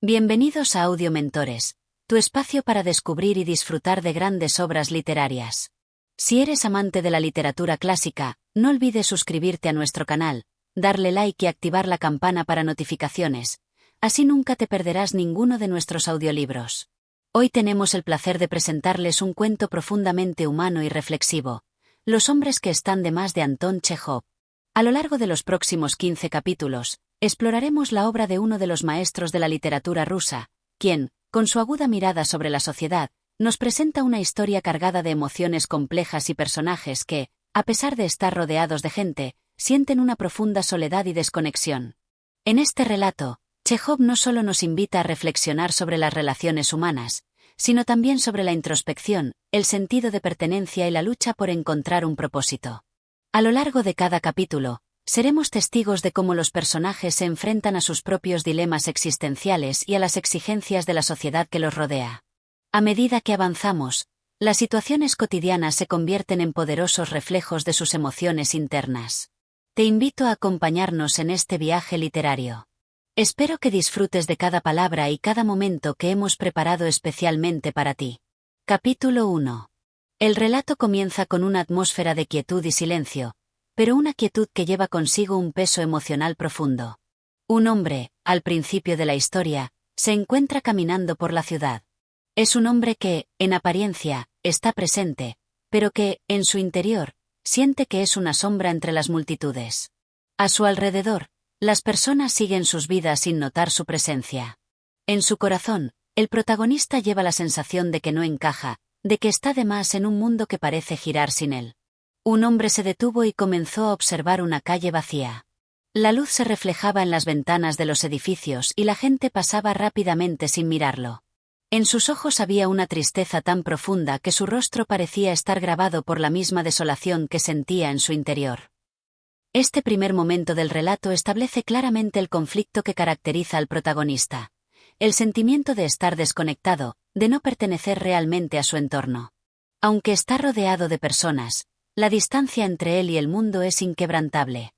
Bienvenidos a Audio Mentores, tu espacio para descubrir y disfrutar de grandes obras literarias. Si eres amante de la literatura clásica, no olvides suscribirte a nuestro canal, darle like y activar la campana para notificaciones, así nunca te perderás ninguno de nuestros audiolibros. Hoy tenemos el placer de presentarles un cuento profundamente humano y reflexivo, Los hombres que están de más de Anton Chejov. A lo largo de los próximos 15 capítulos, exploraremos la obra de uno de los maestros de la literatura rusa, quien, con su aguda mirada sobre la sociedad, nos presenta una historia cargada de emociones complejas y personajes que, a pesar de estar rodeados de gente, sienten una profunda soledad y desconexión. En este relato, Chejov no solo nos invita a reflexionar sobre las relaciones humanas, sino también sobre la introspección, el sentido de pertenencia y la lucha por encontrar un propósito. A lo largo de cada capítulo, seremos testigos de cómo los personajes se enfrentan a sus propios dilemas existenciales y a las exigencias de la sociedad que los rodea. A medida que avanzamos, las situaciones cotidianas se convierten en poderosos reflejos de sus emociones internas. Te invito a acompañarnos en este viaje literario. Espero que disfrutes de cada palabra y cada momento que hemos preparado especialmente para ti. Capítulo 1. El relato comienza con una atmósfera de quietud y silencio, pero una quietud que lleva consigo un peso emocional profundo. Un hombre, al principio de la historia, se encuentra caminando por la ciudad. Es un hombre que, en apariencia, está presente, pero que, en su interior, siente que es una sombra entre las multitudes. A su alrededor, las personas siguen sus vidas sin notar su presencia. En su corazón, el protagonista lleva la sensación de que no encaja, de que está de más en un mundo que parece girar sin él. Un hombre se detuvo y comenzó a observar una calle vacía. La luz se reflejaba en las ventanas de los edificios y la gente pasaba rápidamente sin mirarlo. En sus ojos había una tristeza tan profunda que su rostro parecía estar grabado por la misma desolación que sentía en su interior. Este primer momento del relato establece claramente el conflicto que caracteriza al protagonista. El sentimiento de estar desconectado, de no pertenecer realmente a su entorno. Aunque está rodeado de personas, la distancia entre él y el mundo es inquebrantable.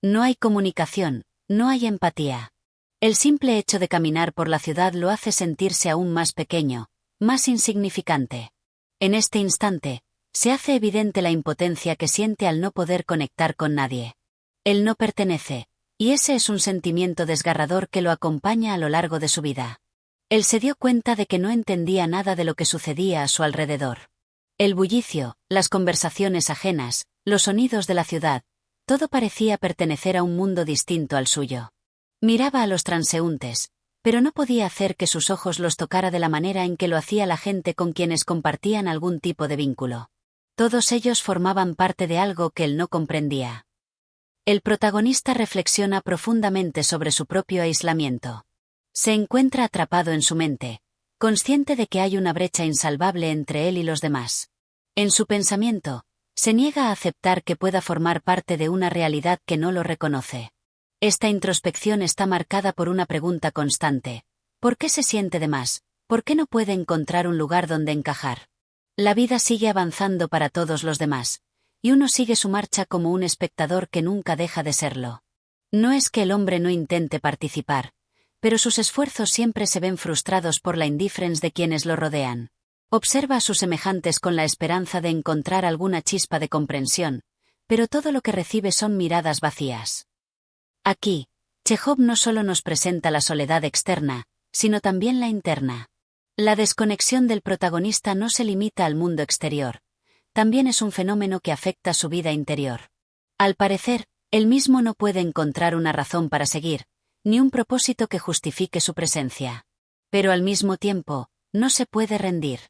No hay comunicación, no hay empatía. El simple hecho de caminar por la ciudad lo hace sentirse aún más pequeño, más insignificante. En este instante, se hace evidente la impotencia que siente al no poder conectar con nadie. Él no pertenece, y ese es un sentimiento desgarrador que lo acompaña a lo largo de su vida. Él se dio cuenta de que no entendía nada de lo que sucedía a su alrededor. El bullicio, las conversaciones ajenas, los sonidos de la ciudad, todo parecía pertenecer a un mundo distinto al suyo. Miraba a los transeúntes, pero no podía hacer que sus ojos los tocara de la manera en que lo hacía la gente con quienes compartían algún tipo de vínculo. Todos ellos formaban parte de algo que él no comprendía. El protagonista reflexiona profundamente sobre su propio aislamiento. Se encuentra atrapado en su mente, consciente de que hay una brecha insalvable entre él y los demás. En su pensamiento, se niega a aceptar que pueda formar parte de una realidad que no lo reconoce. Esta introspección está marcada por una pregunta constante. ¿Por qué se siente de más? ¿Por qué no puede encontrar un lugar donde encajar? La vida sigue avanzando para todos los demás, y uno sigue su marcha como un espectador que nunca deja de serlo. No es que el hombre no intente participar, pero sus esfuerzos siempre se ven frustrados por la indiferencia de quienes lo rodean. Observa a sus semejantes con la esperanza de encontrar alguna chispa de comprensión, pero todo lo que recibe son miradas vacías. Aquí, Chejov no solo nos presenta la soledad externa, sino también la interna. La desconexión del protagonista no se limita al mundo exterior, también es un fenómeno que afecta su vida interior. Al parecer, él mismo no puede encontrar una razón para seguir, ni un propósito que justifique su presencia. Pero al mismo tiempo, no se puede rendir.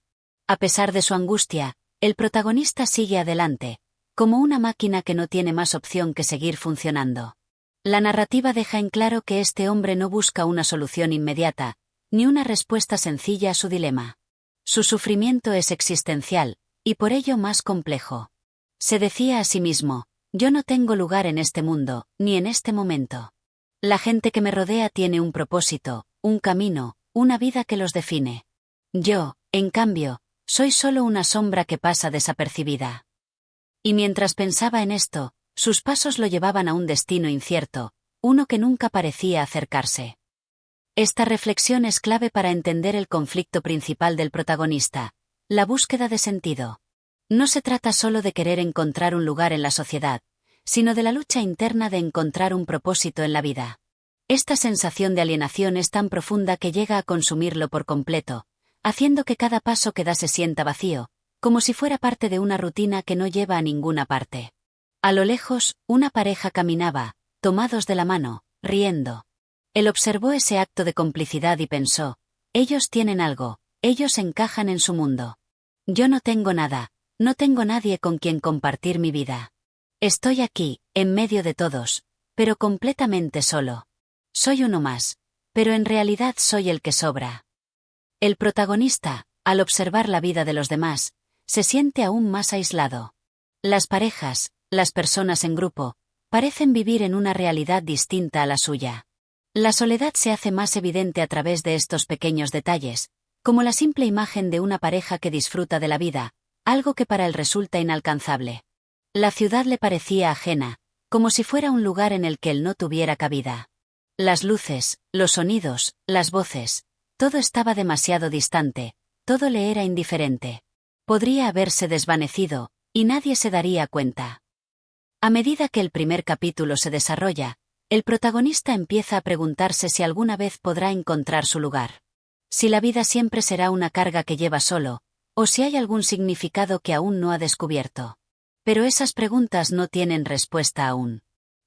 A pesar de su angustia, el protagonista sigue adelante, como una máquina que no tiene más opción que seguir funcionando. La narrativa deja en claro que este hombre no busca una solución inmediata, ni una respuesta sencilla a su dilema. Su sufrimiento es existencial, y por ello más complejo. Se decía a sí mismo, yo no tengo lugar en este mundo, ni en este momento. La gente que me rodea tiene un propósito, un camino, una vida que los define. Yo, en cambio, soy solo una sombra que pasa desapercibida. Y mientras pensaba en esto, sus pasos lo llevaban a un destino incierto, uno que nunca parecía acercarse. Esta reflexión es clave para entender el conflicto principal del protagonista, la búsqueda de sentido. No se trata solo de querer encontrar un lugar en la sociedad, sino de la lucha interna de encontrar un propósito en la vida. Esta sensación de alienación es tan profunda que llega a consumirlo por completo, haciendo que cada paso que da se sienta vacío, como si fuera parte de una rutina que no lleva a ninguna parte. A lo lejos, una pareja caminaba, tomados de la mano, riendo. Él observó ese acto de complicidad y pensó, ellos tienen algo, ellos encajan en su mundo. Yo no tengo nada, no tengo nadie con quien compartir mi vida. Estoy aquí, en medio de todos, pero completamente solo. Soy uno más, pero en realidad soy el que sobra. El protagonista, al observar la vida de los demás, se siente aún más aislado. Las parejas, las personas en grupo, parecen vivir en una realidad distinta a la suya. La soledad se hace más evidente a través de estos pequeños detalles, como la simple imagen de una pareja que disfruta de la vida, algo que para él resulta inalcanzable. La ciudad le parecía ajena, como si fuera un lugar en el que él no tuviera cabida. Las luces, los sonidos, las voces, todo estaba demasiado distante, todo le era indiferente. Podría haberse desvanecido, y nadie se daría cuenta. A medida que el primer capítulo se desarrolla, el protagonista empieza a preguntarse si alguna vez podrá encontrar su lugar. Si la vida siempre será una carga que lleva solo, o si hay algún significado que aún no ha descubierto. Pero esas preguntas no tienen respuesta aún.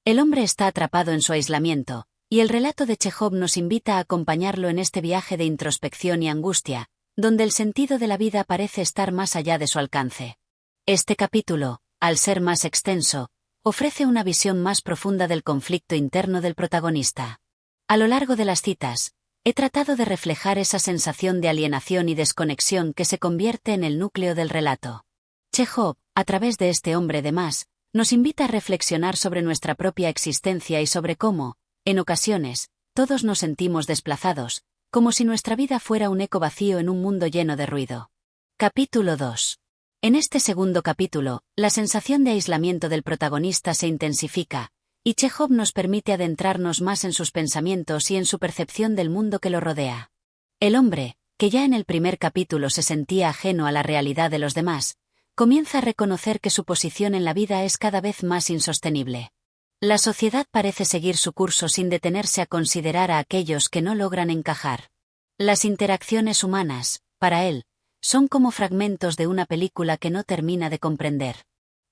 El hombre está atrapado en su aislamiento, y el relato de Chejov nos invita a acompañarlo en este viaje de introspección y angustia, donde el sentido de la vida parece estar más allá de su alcance. Este capítulo, al ser más extenso, ofrece una visión más profunda del conflicto interno del protagonista. A lo largo de las citas, he tratado de reflejar esa sensación de alienación y desconexión que se convierte en el núcleo del relato. Chejov, a través de este hombre de más, nos invita a reflexionar sobre nuestra propia existencia y sobre cómo, en ocasiones, todos nos sentimos desplazados, como si nuestra vida fuera un eco vacío en un mundo lleno de ruido. Capítulo 2. En este segundo capítulo, la sensación de aislamiento del protagonista se intensifica, y Chejov nos permite adentrarnos más en sus pensamientos y en su percepción del mundo que lo rodea. El hombre, que ya en el primer capítulo se sentía ajeno a la realidad de los demás, comienza a reconocer que su posición en la vida es cada vez más insostenible. La sociedad parece seguir su curso sin detenerse a considerar a aquellos que no logran encajar. Las interacciones humanas, para él, son como fragmentos de una película que no termina de comprender.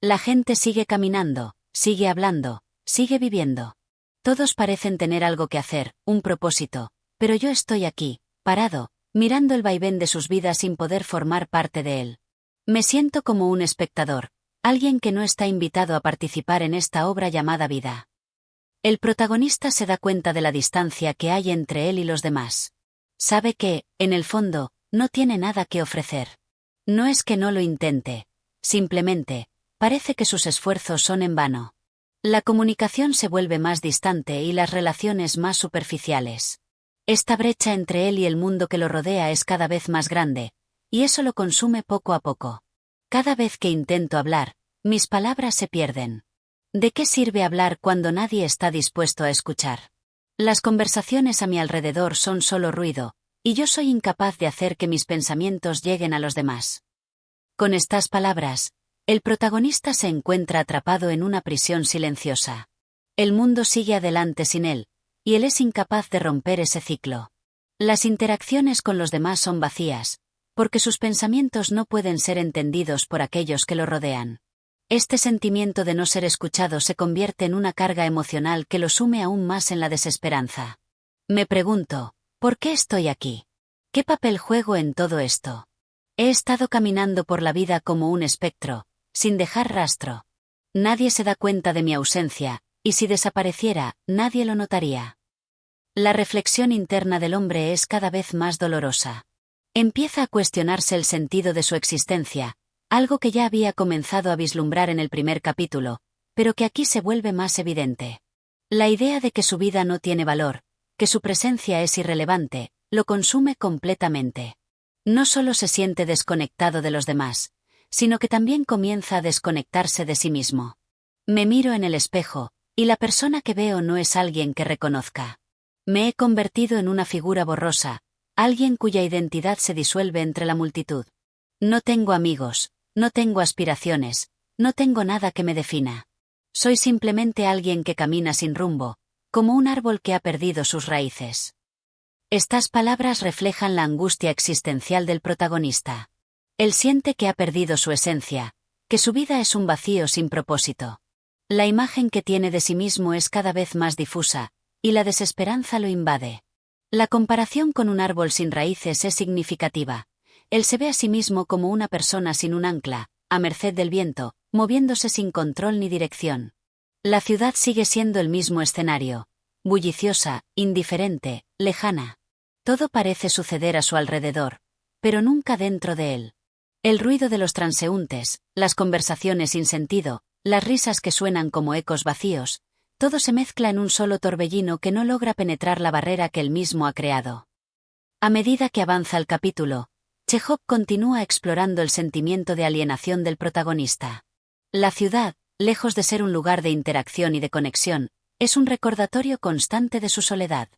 La gente sigue caminando, sigue hablando, sigue viviendo. Todos parecen tener algo que hacer, un propósito, pero yo estoy aquí, parado, mirando el vaivén de sus vidas sin poder formar parte de él. Me siento como un espectador, alguien que no está invitado a participar en esta obra llamada vida. El protagonista se da cuenta de la distancia que hay entre él y los demás. Sabe que, en el fondo, no tiene nada que ofrecer. No es que no lo intente, simplemente, parece que sus esfuerzos son en vano. La comunicación se vuelve más distante y las relaciones más superficiales. Esta brecha entre él y el mundo que lo rodea es cada vez más grande, y eso lo consume poco a poco. Cada vez que intento hablar, mis palabras se pierden. ¿De qué sirve hablar cuando nadie está dispuesto a escuchar? Las conversaciones a mi alrededor son solo ruido, y yo soy incapaz de hacer que mis pensamientos lleguen a los demás. Con estas palabras, el protagonista se encuentra atrapado en una prisión silenciosa. El mundo sigue adelante sin él, y él es incapaz de romper ese ciclo. Las interacciones con los demás son vacías, porque sus pensamientos no pueden ser entendidos por aquellos que lo rodean. Este sentimiento de no ser escuchado se convierte en una carga emocional que lo sume aún más en la desesperanza. Me pregunto, ¿por qué estoy aquí? ¿Qué papel juego en todo esto? He estado caminando por la vida como un espectro, sin dejar rastro. Nadie se da cuenta de mi ausencia, y si desapareciera, nadie lo notaría. La reflexión interna del hombre es cada vez más dolorosa. Empieza a cuestionarse el sentido de su existencia, algo que ya había comenzado a vislumbrar en el primer capítulo, pero que aquí se vuelve más evidente. La idea de que su vida no tiene valor, que su presencia es irrelevante, lo consume completamente. No solo se siente desconectado de los demás, sino que también comienza a desconectarse de sí mismo. Me miro en el espejo, y la persona que veo no es alguien que reconozca. Me he convertido en una figura borrosa, alguien cuya identidad se disuelve entre la multitud. No tengo amigos, no tengo aspiraciones, no tengo nada que me defina. Soy simplemente alguien que camina sin rumbo, como un árbol que ha perdido sus raíces. Estas palabras reflejan la angustia existencial del protagonista. Él siente que ha perdido su esencia, que su vida es un vacío sin propósito. La imagen que tiene de sí mismo es cada vez más difusa, y la desesperanza lo invade. La comparación con un árbol sin raíces es significativa. Él se ve a sí mismo como una persona sin un ancla, a merced del viento, moviéndose sin control ni dirección. La ciudad sigue siendo el mismo escenario, bulliciosa, indiferente, lejana. Todo parece suceder a su alrededor, pero nunca dentro de él. El ruido de los transeúntes, las conversaciones sin sentido, las risas que suenan como ecos vacíos, todo se mezcla en un solo torbellino que no logra penetrar la barrera que él mismo ha creado. A medida que avanza el capítulo, Chejov continúa explorando el sentimiento de alienación del protagonista. La ciudad, lejos de ser un lugar de interacción y de conexión, es un recordatorio constante de su soledad.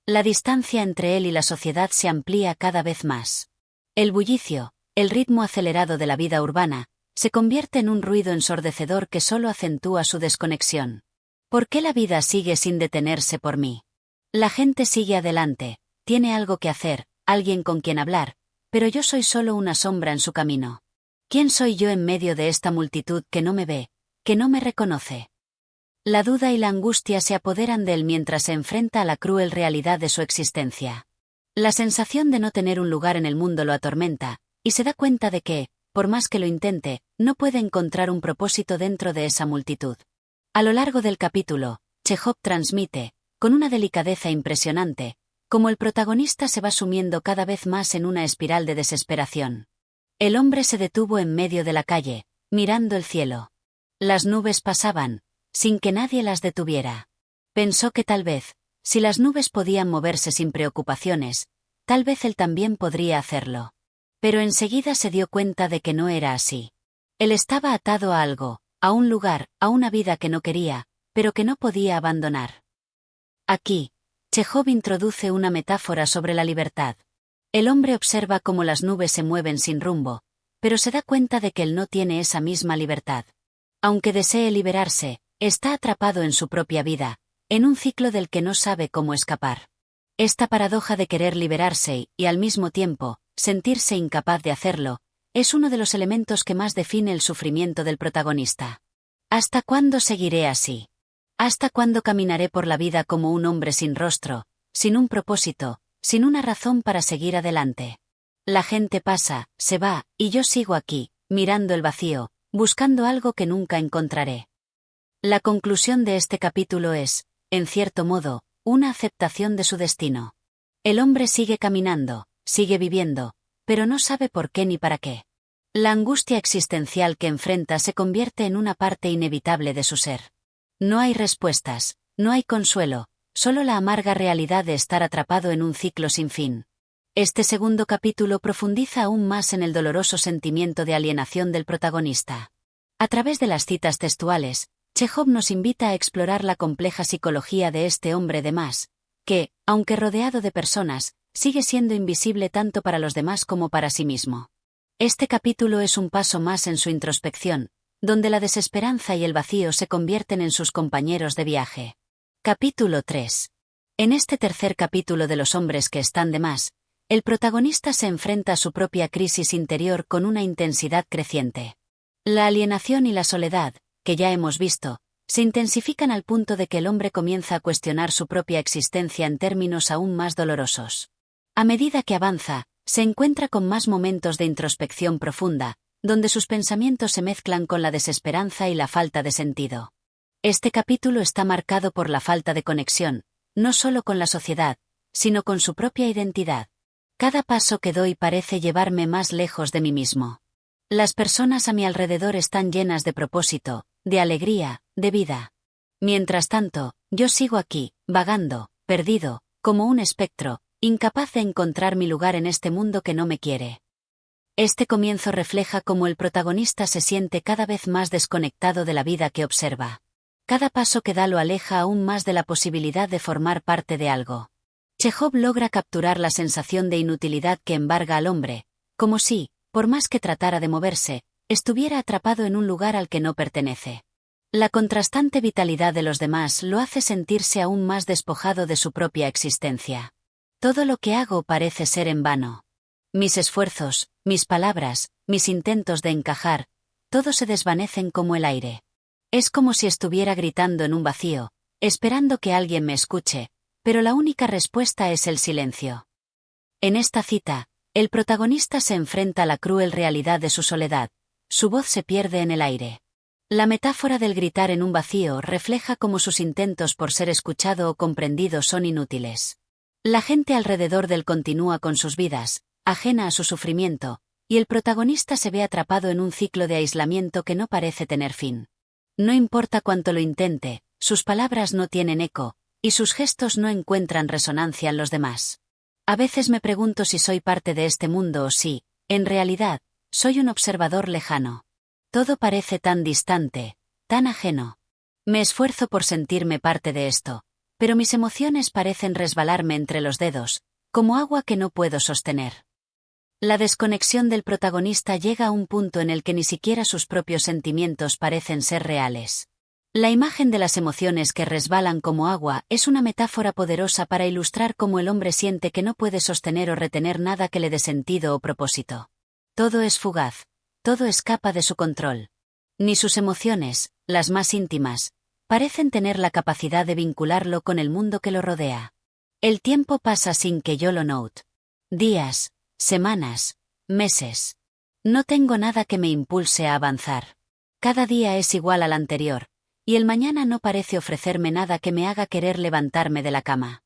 La distancia entre él y la sociedad se amplía cada vez más. El bullicio, el ritmo acelerado de la vida urbana, se convierte en un ruido ensordecedor que solo acentúa su desconexión. ¿Por qué la vida sigue sin detenerse por mí? La gente sigue adelante, tiene algo que hacer, alguien con quien hablar, pero yo soy solo una sombra en su camino. ¿Quién soy yo en medio de esta multitud que no me ve, que no me reconoce? La duda y la angustia se apoderan de él mientras se enfrenta a la cruel realidad de su existencia. La sensación de no tener un lugar en el mundo lo atormenta, y se da cuenta de que, por más que lo intente, no puede encontrar un propósito dentro de esa multitud. A lo largo del capítulo, Chejov transmite, con una delicadeza impresionante, cómo el protagonista se va sumiendo cada vez más en una espiral de desesperación. El hombre se detuvo en medio de la calle, mirando el cielo. Las nubes pasaban, sin que nadie las detuviera. Pensó que tal vez, si las nubes podían moverse sin preocupaciones, tal vez él también podría hacerlo. Pero enseguida se dio cuenta de que no era así. Él estaba atado a algo, a un lugar, a una vida que no quería, pero que no podía abandonar. Aquí, Chejov introduce una metáfora sobre la libertad. El hombre observa cómo las nubes se mueven sin rumbo, pero se da cuenta de que él no tiene esa misma libertad. Aunque desee liberarse, está atrapado en su propia vida, en un ciclo del que no sabe cómo escapar. Esta paradoja de querer liberarse y, al mismo tiempo, sentirse incapaz de hacerlo, es uno de los elementos que más define el sufrimiento del protagonista. ¿Hasta cuándo seguiré así? ¿Hasta cuándo caminaré por la vida como un hombre sin rostro, sin un propósito, sin una razón para seguir adelante? La gente pasa, se va, y yo sigo aquí, mirando el vacío, buscando algo que nunca encontraré. La conclusión de este capítulo es, en cierto modo, una aceptación de su destino. El hombre sigue caminando, sigue viviendo, pero no sabe por qué ni para qué. La angustia existencial que enfrenta se convierte en una parte inevitable de su ser. No hay respuestas, no hay consuelo, solo la amarga realidad de estar atrapado en un ciclo sin fin. Este segundo capítulo profundiza aún más en el doloroso sentimiento de alienación del protagonista. A través de las citas textuales, Chejov nos invita a explorar la compleja psicología de este hombre de más, que, aunque rodeado de personas, sigue siendo invisible tanto para los demás como para sí mismo. Este capítulo es un paso más en su introspección, donde la desesperanza y el vacío se convierten en sus compañeros de viaje. Capítulo 3. En este tercer capítulo de Los hombres que están de más, el protagonista se enfrenta a su propia crisis interior con una intensidad creciente. La alienación y la soledad, que ya hemos visto, se intensifican al punto de que el hombre comienza a cuestionar su propia existencia en términos aún más dolorosos. A medida que avanza, se encuentra con más momentos de introspección profunda, donde sus pensamientos se mezclan con la desesperanza y la falta de sentido. Este capítulo está marcado por la falta de conexión, no solo con la sociedad, sino con su propia identidad. Cada paso que doy parece llevarme más lejos de mí mismo. Las personas a mi alrededor están llenas de propósito, de alegría, de vida. Mientras tanto, yo sigo aquí, vagando, perdido, como un espectro, incapaz de encontrar mi lugar en este mundo que no me quiere. Este comienzo refleja cómo el protagonista se siente cada vez más desconectado de la vida que observa. Cada paso que da lo aleja aún más de la posibilidad de formar parte de algo. Chekhov logra capturar la sensación de inutilidad que embarga al hombre, como si, por más que tratara de moverse, estuviera atrapado en un lugar al que no pertenece. La contrastante vitalidad de los demás lo hace sentirse aún más despojado de su propia existencia. Todo lo que hago parece ser en vano. Mis esfuerzos, mis palabras, mis intentos de encajar, todos se desvanecen como el aire. Es como si estuviera gritando en un vacío, esperando que alguien me escuche, pero la única respuesta es el silencio. En esta cita, el protagonista se enfrenta a la cruel realidad de su soledad, su voz se pierde en el aire. La metáfora del gritar en un vacío refleja cómo sus intentos por ser escuchado o comprendido son inútiles. La gente alrededor del continúa con sus vidas, ajena a su sufrimiento, y el protagonista se ve atrapado en un ciclo de aislamiento que no parece tener fin. No importa cuánto lo intente, sus palabras no tienen eco, y sus gestos no encuentran resonancia en los demás. A veces me pregunto si soy parte de este mundo o si, en realidad, soy un observador lejano. Todo parece tan distante, tan ajeno. Me esfuerzo por sentirme parte de esto, pero mis emociones parecen resbalarme entre los dedos, como agua que no puedo sostener. La desconexión del protagonista llega a un punto en el que ni siquiera sus propios sentimientos parecen ser reales. La imagen de las emociones que resbalan como agua es una metáfora poderosa para ilustrar cómo el hombre siente que no puede sostener o retener nada que le dé sentido o propósito. Todo es fugaz, todo escapa de su control. Ni sus emociones, las más íntimas, parecen tener la capacidad de vincularlo con el mundo que lo rodea. El tiempo pasa sin que yo lo note. Días, semanas, meses. No tengo nada que me impulse a avanzar. Cada día es igual al anterior, y el mañana no parece ofrecerme nada que me haga querer levantarme de la cama.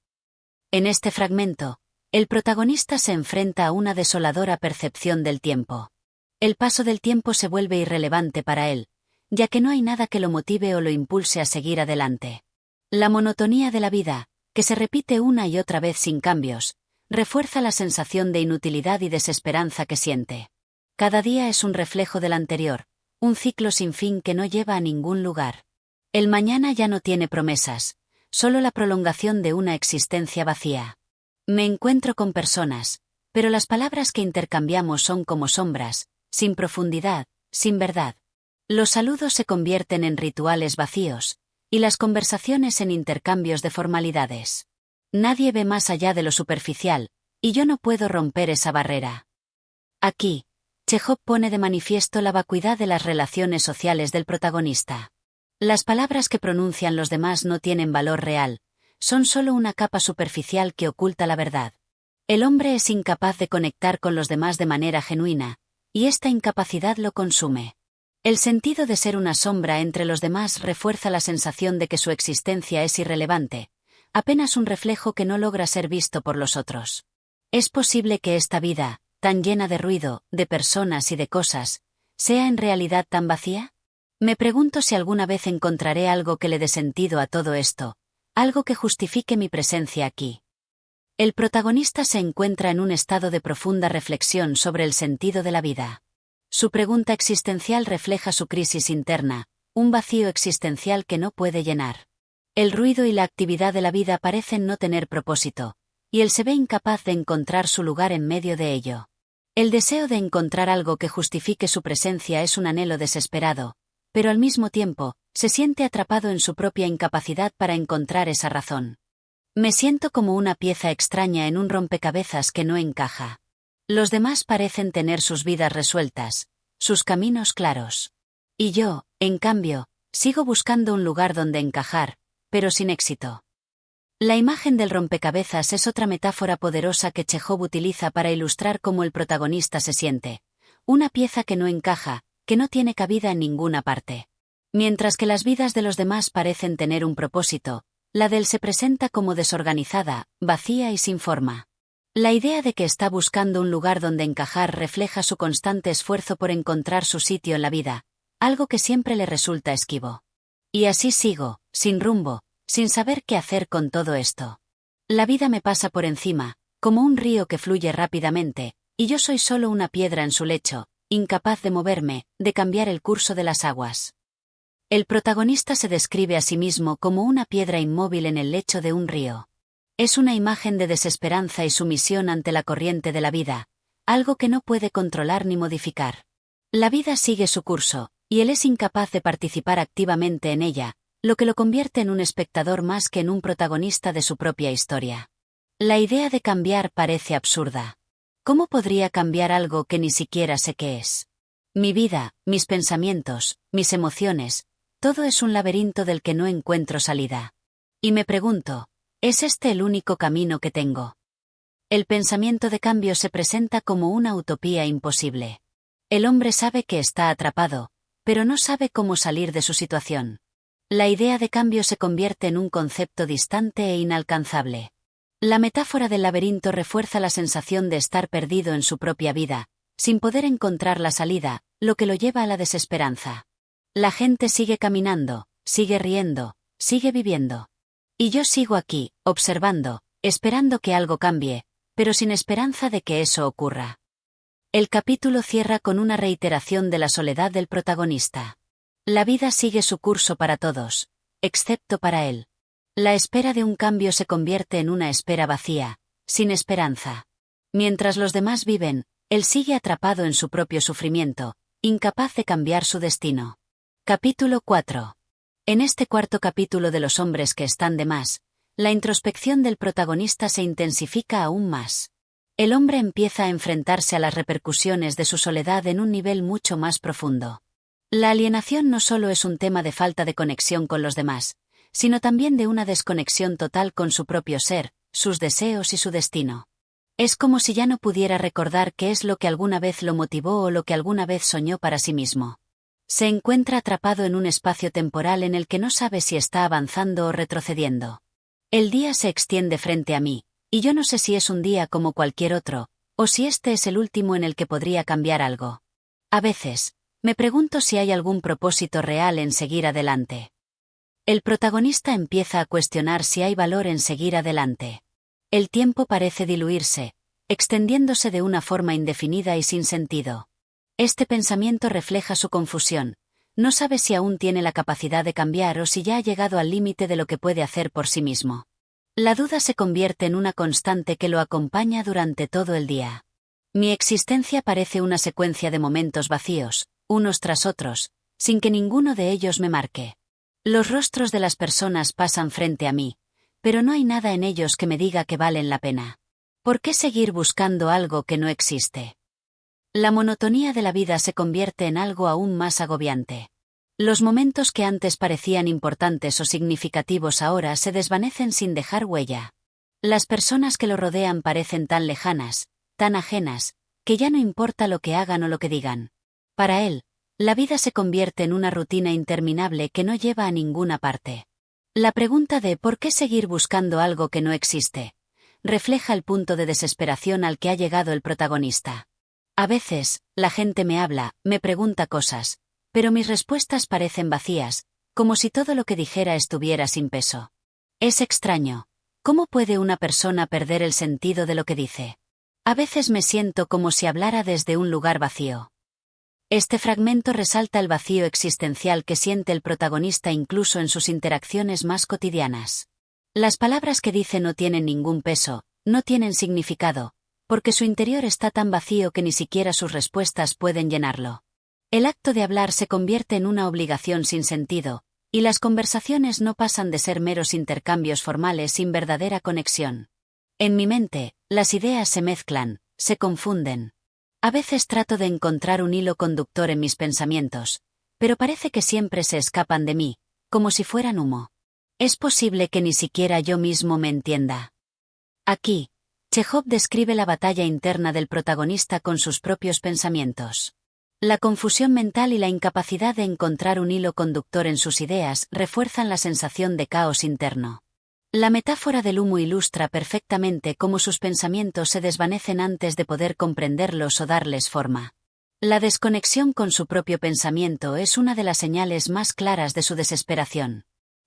En este fragmento, el protagonista se enfrenta a una desoladora percepción del tiempo. El paso del tiempo se vuelve irrelevante para él, ya que no hay nada que lo motive o lo impulse a seguir adelante. La monotonía de la vida, que se repite una y otra vez sin cambios, refuerza la sensación de inutilidad y desesperanza que siente. Cada día es un reflejo del anterior, un ciclo sin fin que no lleva a ningún lugar. El mañana ya no tiene promesas, solo la prolongación de una existencia vacía. Me encuentro con personas, pero las palabras que intercambiamos son como sombras, sin profundidad, sin verdad. Los saludos se convierten en rituales vacíos, y las conversaciones en intercambios de formalidades. Nadie ve más allá de lo superficial, y yo no puedo romper esa barrera. Aquí, Chekhov pone de manifiesto la vacuidad de las relaciones sociales del protagonista. Las palabras que pronuncian los demás no tienen valor real, son solo una capa superficial que oculta la verdad. El hombre es incapaz de conectar con los demás de manera genuina, y esta incapacidad lo consume. El sentido de ser una sombra entre los demás refuerza la sensación de que su existencia es irrelevante, apenas un reflejo que no logra ser visto por los otros. ¿Es posible que esta vida, tan llena de ruido, de personas y de cosas, sea en realidad tan vacía? Me pregunto si alguna vez encontraré algo que le dé sentido a todo esto, algo que justifique mi presencia aquí. El protagonista se encuentra en un estado de profunda reflexión sobre el sentido de la vida. Su pregunta existencial refleja su crisis interna, un vacío existencial que no puede llenar. El ruido y la actividad de la vida parecen no tener propósito, y él se ve incapaz de encontrar su lugar en medio de ello. El deseo de encontrar algo que justifique su presencia es un anhelo desesperado, pero al mismo tiempo, se siente atrapado en su propia incapacidad para encontrar esa razón. Me siento como una pieza extraña en un rompecabezas que no encaja. Los demás parecen tener sus vidas resueltas, sus caminos claros. Y yo, en cambio, sigo buscando un lugar donde encajar, pero sin éxito. La imagen del rompecabezas es otra metáfora poderosa que Chekhov utiliza para ilustrar cómo el protagonista se siente. Una pieza que no encaja, que no tiene cabida en ninguna parte. Mientras que las vidas de los demás parecen tener un propósito, la de él se presenta como desorganizada, vacía y sin forma. La idea de que está buscando un lugar donde encajar refleja su constante esfuerzo por encontrar su sitio en la vida, algo que siempre le resulta esquivo. Y así sigo, sin rumbo, sin saber qué hacer con todo esto. La vida me pasa por encima, como un río que fluye rápidamente, y yo soy solo una piedra en su lecho, incapaz de moverme, de cambiar el curso de las aguas. El protagonista se describe a sí mismo como una piedra inmóvil en el lecho de un río. Es una imagen de desesperanza y sumisión ante la corriente de la vida, algo que no puede controlar ni modificar. La vida sigue su curso, y él es incapaz de participar activamente en ella, lo que lo convierte en un espectador más que en un protagonista de su propia historia. La idea de cambiar parece absurda. ¿Cómo podría cambiar algo que ni siquiera sé qué es? Mi vida, mis pensamientos, mis emociones, todo es un laberinto del que no encuentro salida. Y me pregunto, ¿es este el único camino que tengo? El pensamiento de cambio se presenta como una utopía imposible. El hombre sabe que está atrapado, pero no sabe cómo salir de su situación. La idea de cambio se convierte en un concepto distante e inalcanzable. La metáfora del laberinto refuerza la sensación de estar perdido en su propia vida, sin poder encontrar la salida, lo que lo lleva a la desesperanza. La gente sigue caminando, sigue riendo, sigue viviendo. Y yo sigo aquí, observando, esperando que algo cambie, pero sin esperanza de que eso ocurra. El capítulo cierra con una reiteración de la soledad del protagonista. La vida sigue su curso para todos, excepto para él. La espera de un cambio se convierte en una espera vacía, sin esperanza. Mientras los demás viven, él sigue atrapado en su propio sufrimiento, incapaz de cambiar su destino. Capítulo 4. En este cuarto capítulo de Los hombres que están de más, la introspección del protagonista se intensifica aún más. El hombre empieza a enfrentarse a las repercusiones de su soledad en un nivel mucho más profundo. La alienación no solo es un tema de falta de conexión con los demás, sino también de una desconexión total con su propio ser, sus deseos y su destino. Es como si ya no pudiera recordar qué es lo que alguna vez lo motivó o lo que alguna vez soñó para sí mismo. Se encuentra atrapado en un espacio temporal en el que no sabe si está avanzando o retrocediendo. El día se extiende frente a mí, y yo no sé si es un día como cualquier otro, o si este es el último en el que podría cambiar algo. A veces, me pregunto si hay algún propósito real en seguir adelante. El protagonista empieza a cuestionar si hay valor en seguir adelante. El tiempo parece diluirse, extendiéndose de una forma indefinida y sin sentido. Este pensamiento refleja su confusión. No sabe si aún tiene la capacidad de cambiar o si ya ha llegado al límite de lo que puede hacer por sí mismo. La duda se convierte en una constante que lo acompaña durante todo el día. Mi existencia parece una secuencia de momentos vacíos, unos tras otros, sin que ninguno de ellos me marque. Los rostros de las personas pasan frente a mí, pero no hay nada en ellos que me diga que valen la pena. ¿Por qué seguir buscando algo que no existe? La monotonía de la vida se convierte en algo aún más agobiante. Los momentos que antes parecían importantes o significativos ahora se desvanecen sin dejar huella. Las personas que lo rodean parecen tan lejanas, tan ajenas, que ya no importa lo que hagan o lo que digan. Para él, la vida se convierte en una rutina interminable que no lleva a ninguna parte. La pregunta de ¿por qué seguir buscando algo que no existe? Refleja el punto de desesperación al que ha llegado el protagonista. A veces, la gente me habla, me pregunta cosas, pero mis respuestas parecen vacías, como si todo lo que dijera estuviera sin peso. Es extraño. ¿Cómo puede una persona perder el sentido de lo que dice? A veces me siento como si hablara desde un lugar vacío. Este fragmento resalta el vacío existencial que siente el protagonista incluso en sus interacciones más cotidianas. Las palabras que dice no tienen ningún peso, no tienen significado, porque su interior está tan vacío que ni siquiera sus respuestas pueden llenarlo. El acto de hablar se convierte en una obligación sin sentido, y las conversaciones no pasan de ser meros intercambios formales sin verdadera conexión. En mi mente, las ideas se mezclan, se confunden. A veces trato de encontrar un hilo conductor en mis pensamientos, pero parece que siempre se escapan de mí, como si fueran humo. Es posible que ni siquiera yo mismo me entienda. Aquí, Chejov describe la batalla interna del protagonista con sus propios pensamientos. La confusión mental y la incapacidad de encontrar un hilo conductor en sus ideas refuerzan la sensación de caos interno. La metáfora del humo ilustra perfectamente cómo sus pensamientos se desvanecen antes de poder comprenderlos o darles forma. La desconexión con su propio pensamiento es una de las señales más claras de su desesperación.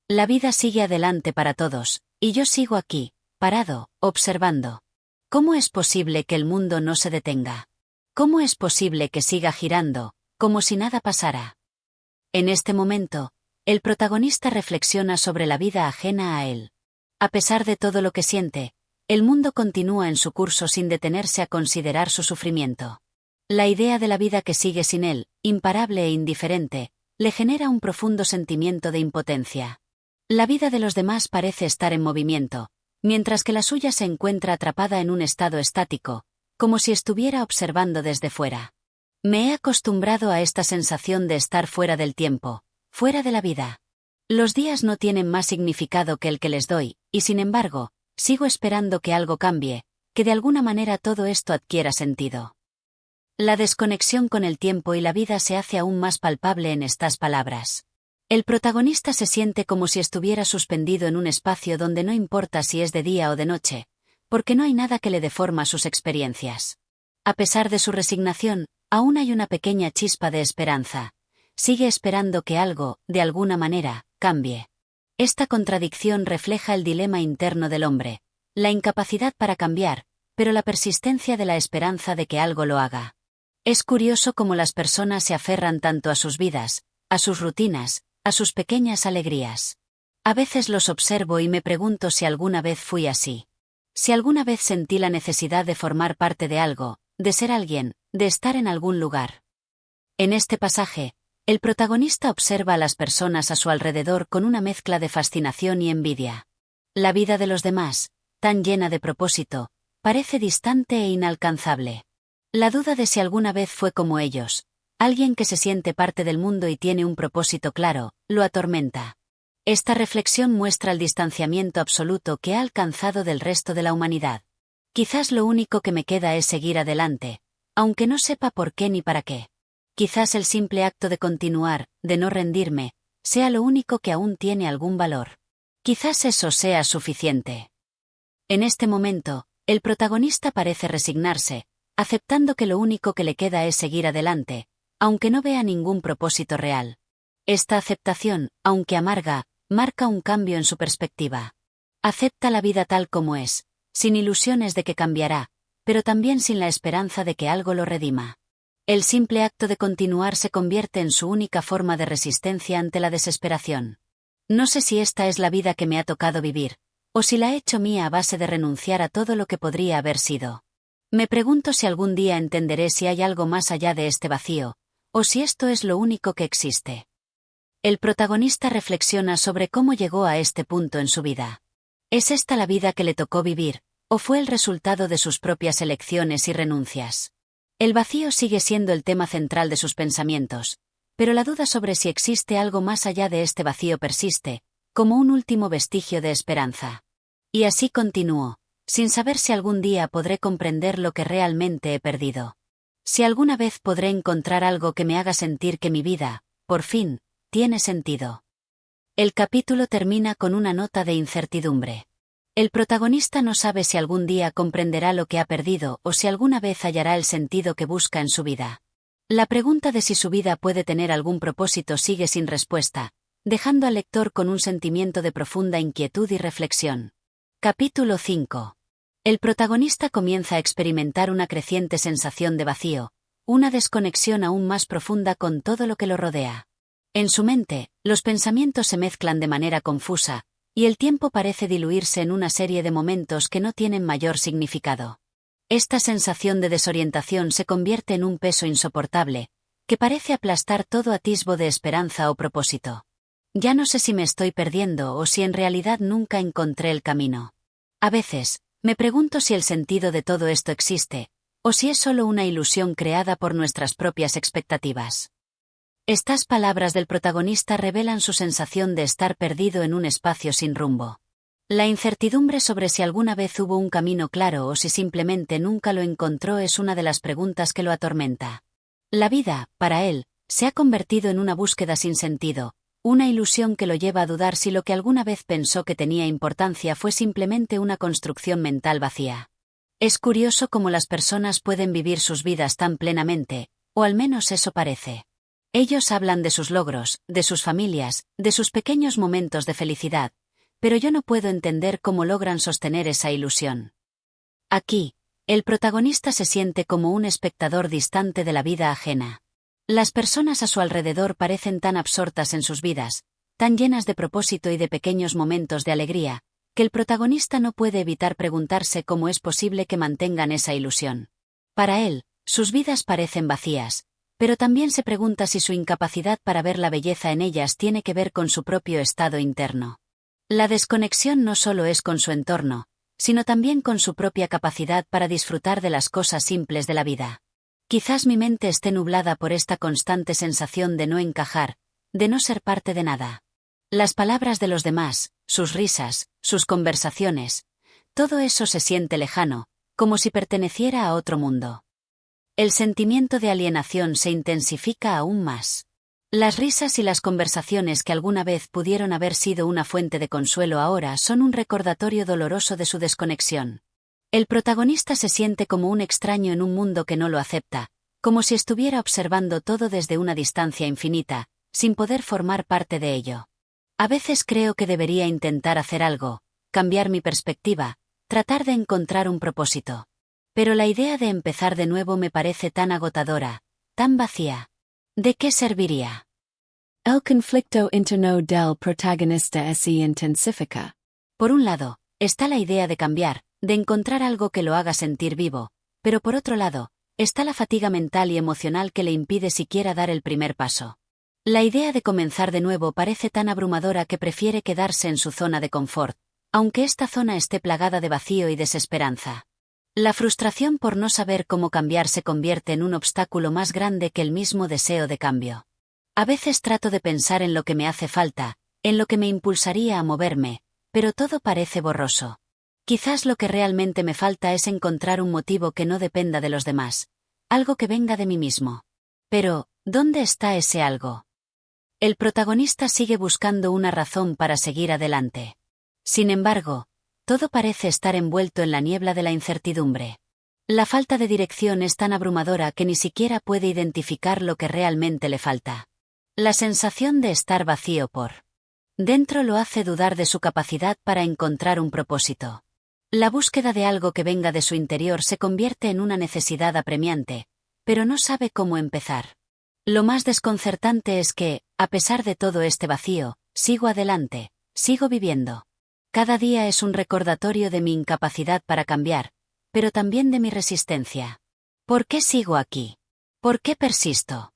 La vida sigue adelante para todos, y yo sigo aquí, parado, observando. ¿Cómo es posible que el mundo no se detenga? ¿Cómo es posible que siga girando, como si nada pasara? En este momento, el protagonista reflexiona sobre la vida ajena a él. A pesar de todo lo que siente, el mundo continúa en su curso sin detenerse a considerar su sufrimiento. La idea de la vida que sigue sin él, imparable e indiferente, le genera un profundo sentimiento de impotencia. La vida de los demás parece estar en movimiento, mientras que la suya se encuentra atrapada en un estado estático, como si estuviera observando desde fuera. Me he acostumbrado a esta sensación de estar fuera del tiempo, fuera de la vida. Los días no tienen más significado que el que les doy, y sin embargo, sigo esperando que algo cambie, que de alguna manera todo esto adquiera sentido. La desconexión con el tiempo y la vida se hace aún más palpable en estas palabras. El protagonista se siente como si estuviera suspendido en un espacio donde no importa si es de día o de noche, porque no hay nada que le deforma sus experiencias. A pesar de su resignación, aún hay una pequeña chispa de esperanza. Sigue esperando que algo, de alguna manera, cambie. Esta contradicción refleja el dilema interno del hombre, la incapacidad para cambiar, pero la persistencia de la esperanza de que algo lo haga. Es curioso cómo las personas se aferran tanto a sus vidas, a sus rutinas, a sus pequeñas alegrías. A veces los observo y me pregunto si alguna vez fui así. Si alguna vez sentí la necesidad de formar parte de algo, de ser alguien, de estar en algún lugar. En este pasaje, el protagonista observa a las personas a su alrededor con una mezcla de fascinación y envidia. La vida de los demás, tan llena de propósito, parece distante e inalcanzable. La duda de si alguna vez fue como ellos, alguien que se siente parte del mundo y tiene un propósito claro, lo atormenta. Esta reflexión muestra el distanciamiento absoluto que ha alcanzado del resto de la humanidad. Quizás lo único que me queda es seguir adelante, aunque no sepa por qué ni para qué. Quizás el simple acto de continuar, de no rendirme, sea lo único que aún tiene algún valor. Quizás eso sea suficiente. En este momento, el protagonista parece resignarse, aceptando que lo único que le queda es seguir adelante, aunque no vea ningún propósito real. Esta aceptación, aunque amarga, marca un cambio en su perspectiva. Acepta la vida tal como es, sin ilusiones de que cambiará, pero también sin la esperanza de que algo lo redima. El simple acto de continuar se convierte en su única forma de resistencia ante la desesperación. No sé si esta es la vida que me ha tocado vivir, o si la he hecho mía a base de renunciar a todo lo que podría haber sido. Me pregunto si algún día entenderé si hay algo más allá de este vacío, o si esto es lo único que existe. El protagonista reflexiona sobre cómo llegó a este punto en su vida. ¿Es esta la vida que le tocó vivir, o fue el resultado de sus propias elecciones y renuncias? El vacío sigue siendo el tema central de sus pensamientos, pero la duda sobre si existe algo más allá de este vacío persiste, como un último vestigio de esperanza. Y así continúo, sin saber si algún día podré comprender lo que realmente he perdido. Si alguna vez podré encontrar algo que me haga sentir que mi vida, por fin, tiene sentido. El capítulo termina con una nota de incertidumbre. El protagonista no sabe si algún día comprenderá lo que ha perdido o si alguna vez hallará el sentido que busca en su vida. La pregunta de si su vida puede tener algún propósito sigue sin respuesta, dejando al lector con un sentimiento de profunda inquietud y reflexión. Capítulo 5. El protagonista comienza a experimentar una creciente sensación de vacío, una desconexión aún más profunda con todo lo que lo rodea. En su mente, los pensamientos se mezclan de manera confusa, y el tiempo parece diluirse en una serie de momentos que no tienen mayor significado. Esta sensación de desorientación se convierte en un peso insoportable, que parece aplastar todo atisbo de esperanza o propósito. Ya no sé si me estoy perdiendo o si en realidad nunca encontré el camino. A veces, me pregunto si el sentido de todo esto existe, o si es solo una ilusión creada por nuestras propias expectativas. Estas palabras del protagonista revelan su sensación de estar perdido en un espacio sin rumbo. La incertidumbre sobre si alguna vez hubo un camino claro o si simplemente nunca lo encontró es una de las preguntas que lo atormenta. La vida, para él, se ha convertido en una búsqueda sin sentido, una ilusión que lo lleva a dudar si lo que alguna vez pensó que tenía importancia fue simplemente una construcción mental vacía. Es curioso cómo las personas pueden vivir sus vidas tan plenamente, o al menos eso parece. Ellos hablan de sus logros, de sus familias, de sus pequeños momentos de felicidad, pero yo no puedo entender cómo logran sostener esa ilusión. Aquí, el protagonista se siente como un espectador distante de la vida ajena. Las personas a su alrededor parecen tan absortas en sus vidas, tan llenas de propósito y de pequeños momentos de alegría, que el protagonista no puede evitar preguntarse cómo es posible que mantengan esa ilusión. Para él, sus vidas parecen vacías, pero también se pregunta si su incapacidad para ver la belleza en ellas tiene que ver con su propio estado interno. La desconexión no solo es con su entorno, sino también con su propia capacidad para disfrutar de las cosas simples de la vida. Quizás mi mente esté nublada por esta constante sensación de no encajar, de no ser parte de nada. Las palabras de los demás, sus risas, sus conversaciones, todo eso se siente lejano, como si perteneciera a otro mundo. El sentimiento de alienación se intensifica aún más. Las risas y las conversaciones que alguna vez pudieron haber sido una fuente de consuelo ahora son un recordatorio doloroso de su desconexión. El protagonista se siente como un extraño en un mundo que no lo acepta, como si estuviera observando todo desde una distancia infinita, sin poder formar parte de ello. A veces creo que debería intentar hacer algo, cambiar mi perspectiva, tratar de encontrar un propósito. Pero la idea de empezar de nuevo me parece tan agotadora, tan vacía. ¿De qué serviría? El conflicto interno del protagonista se intensifica. Por un lado, está la idea de cambiar, de encontrar algo que lo haga sentir vivo, pero por otro lado, está la fatiga mental y emocional que le impide siquiera dar el primer paso. La idea de comenzar de nuevo parece tan abrumadora que prefiere quedarse en su zona de confort, aunque esta zona esté plagada de vacío y desesperanza. La frustración por no saber cómo cambiar se convierte en un obstáculo más grande que el mismo deseo de cambio. A veces trato de pensar en lo que me hace falta, en lo que me impulsaría a moverme, pero todo parece borroso. Quizás lo que realmente me falta es encontrar un motivo que no dependa de los demás, algo que venga de mí mismo. Pero, ¿dónde está ese algo? El protagonista sigue buscando una razón para seguir adelante. Sin embargo, todo parece estar envuelto en la niebla de la incertidumbre. La falta de dirección es tan abrumadora que ni siquiera puede identificar lo que realmente le falta. La sensación de estar vacío por dentro lo hace dudar de su capacidad para encontrar un propósito. La búsqueda de algo que venga de su interior se convierte en una necesidad apremiante, pero no sabe cómo empezar. Lo más desconcertante es que, a pesar de todo este vacío, sigo adelante, sigo viviendo. Cada día es un recordatorio de mi incapacidad para cambiar, pero también de mi resistencia. ¿Por qué sigo aquí? ¿Por qué persisto?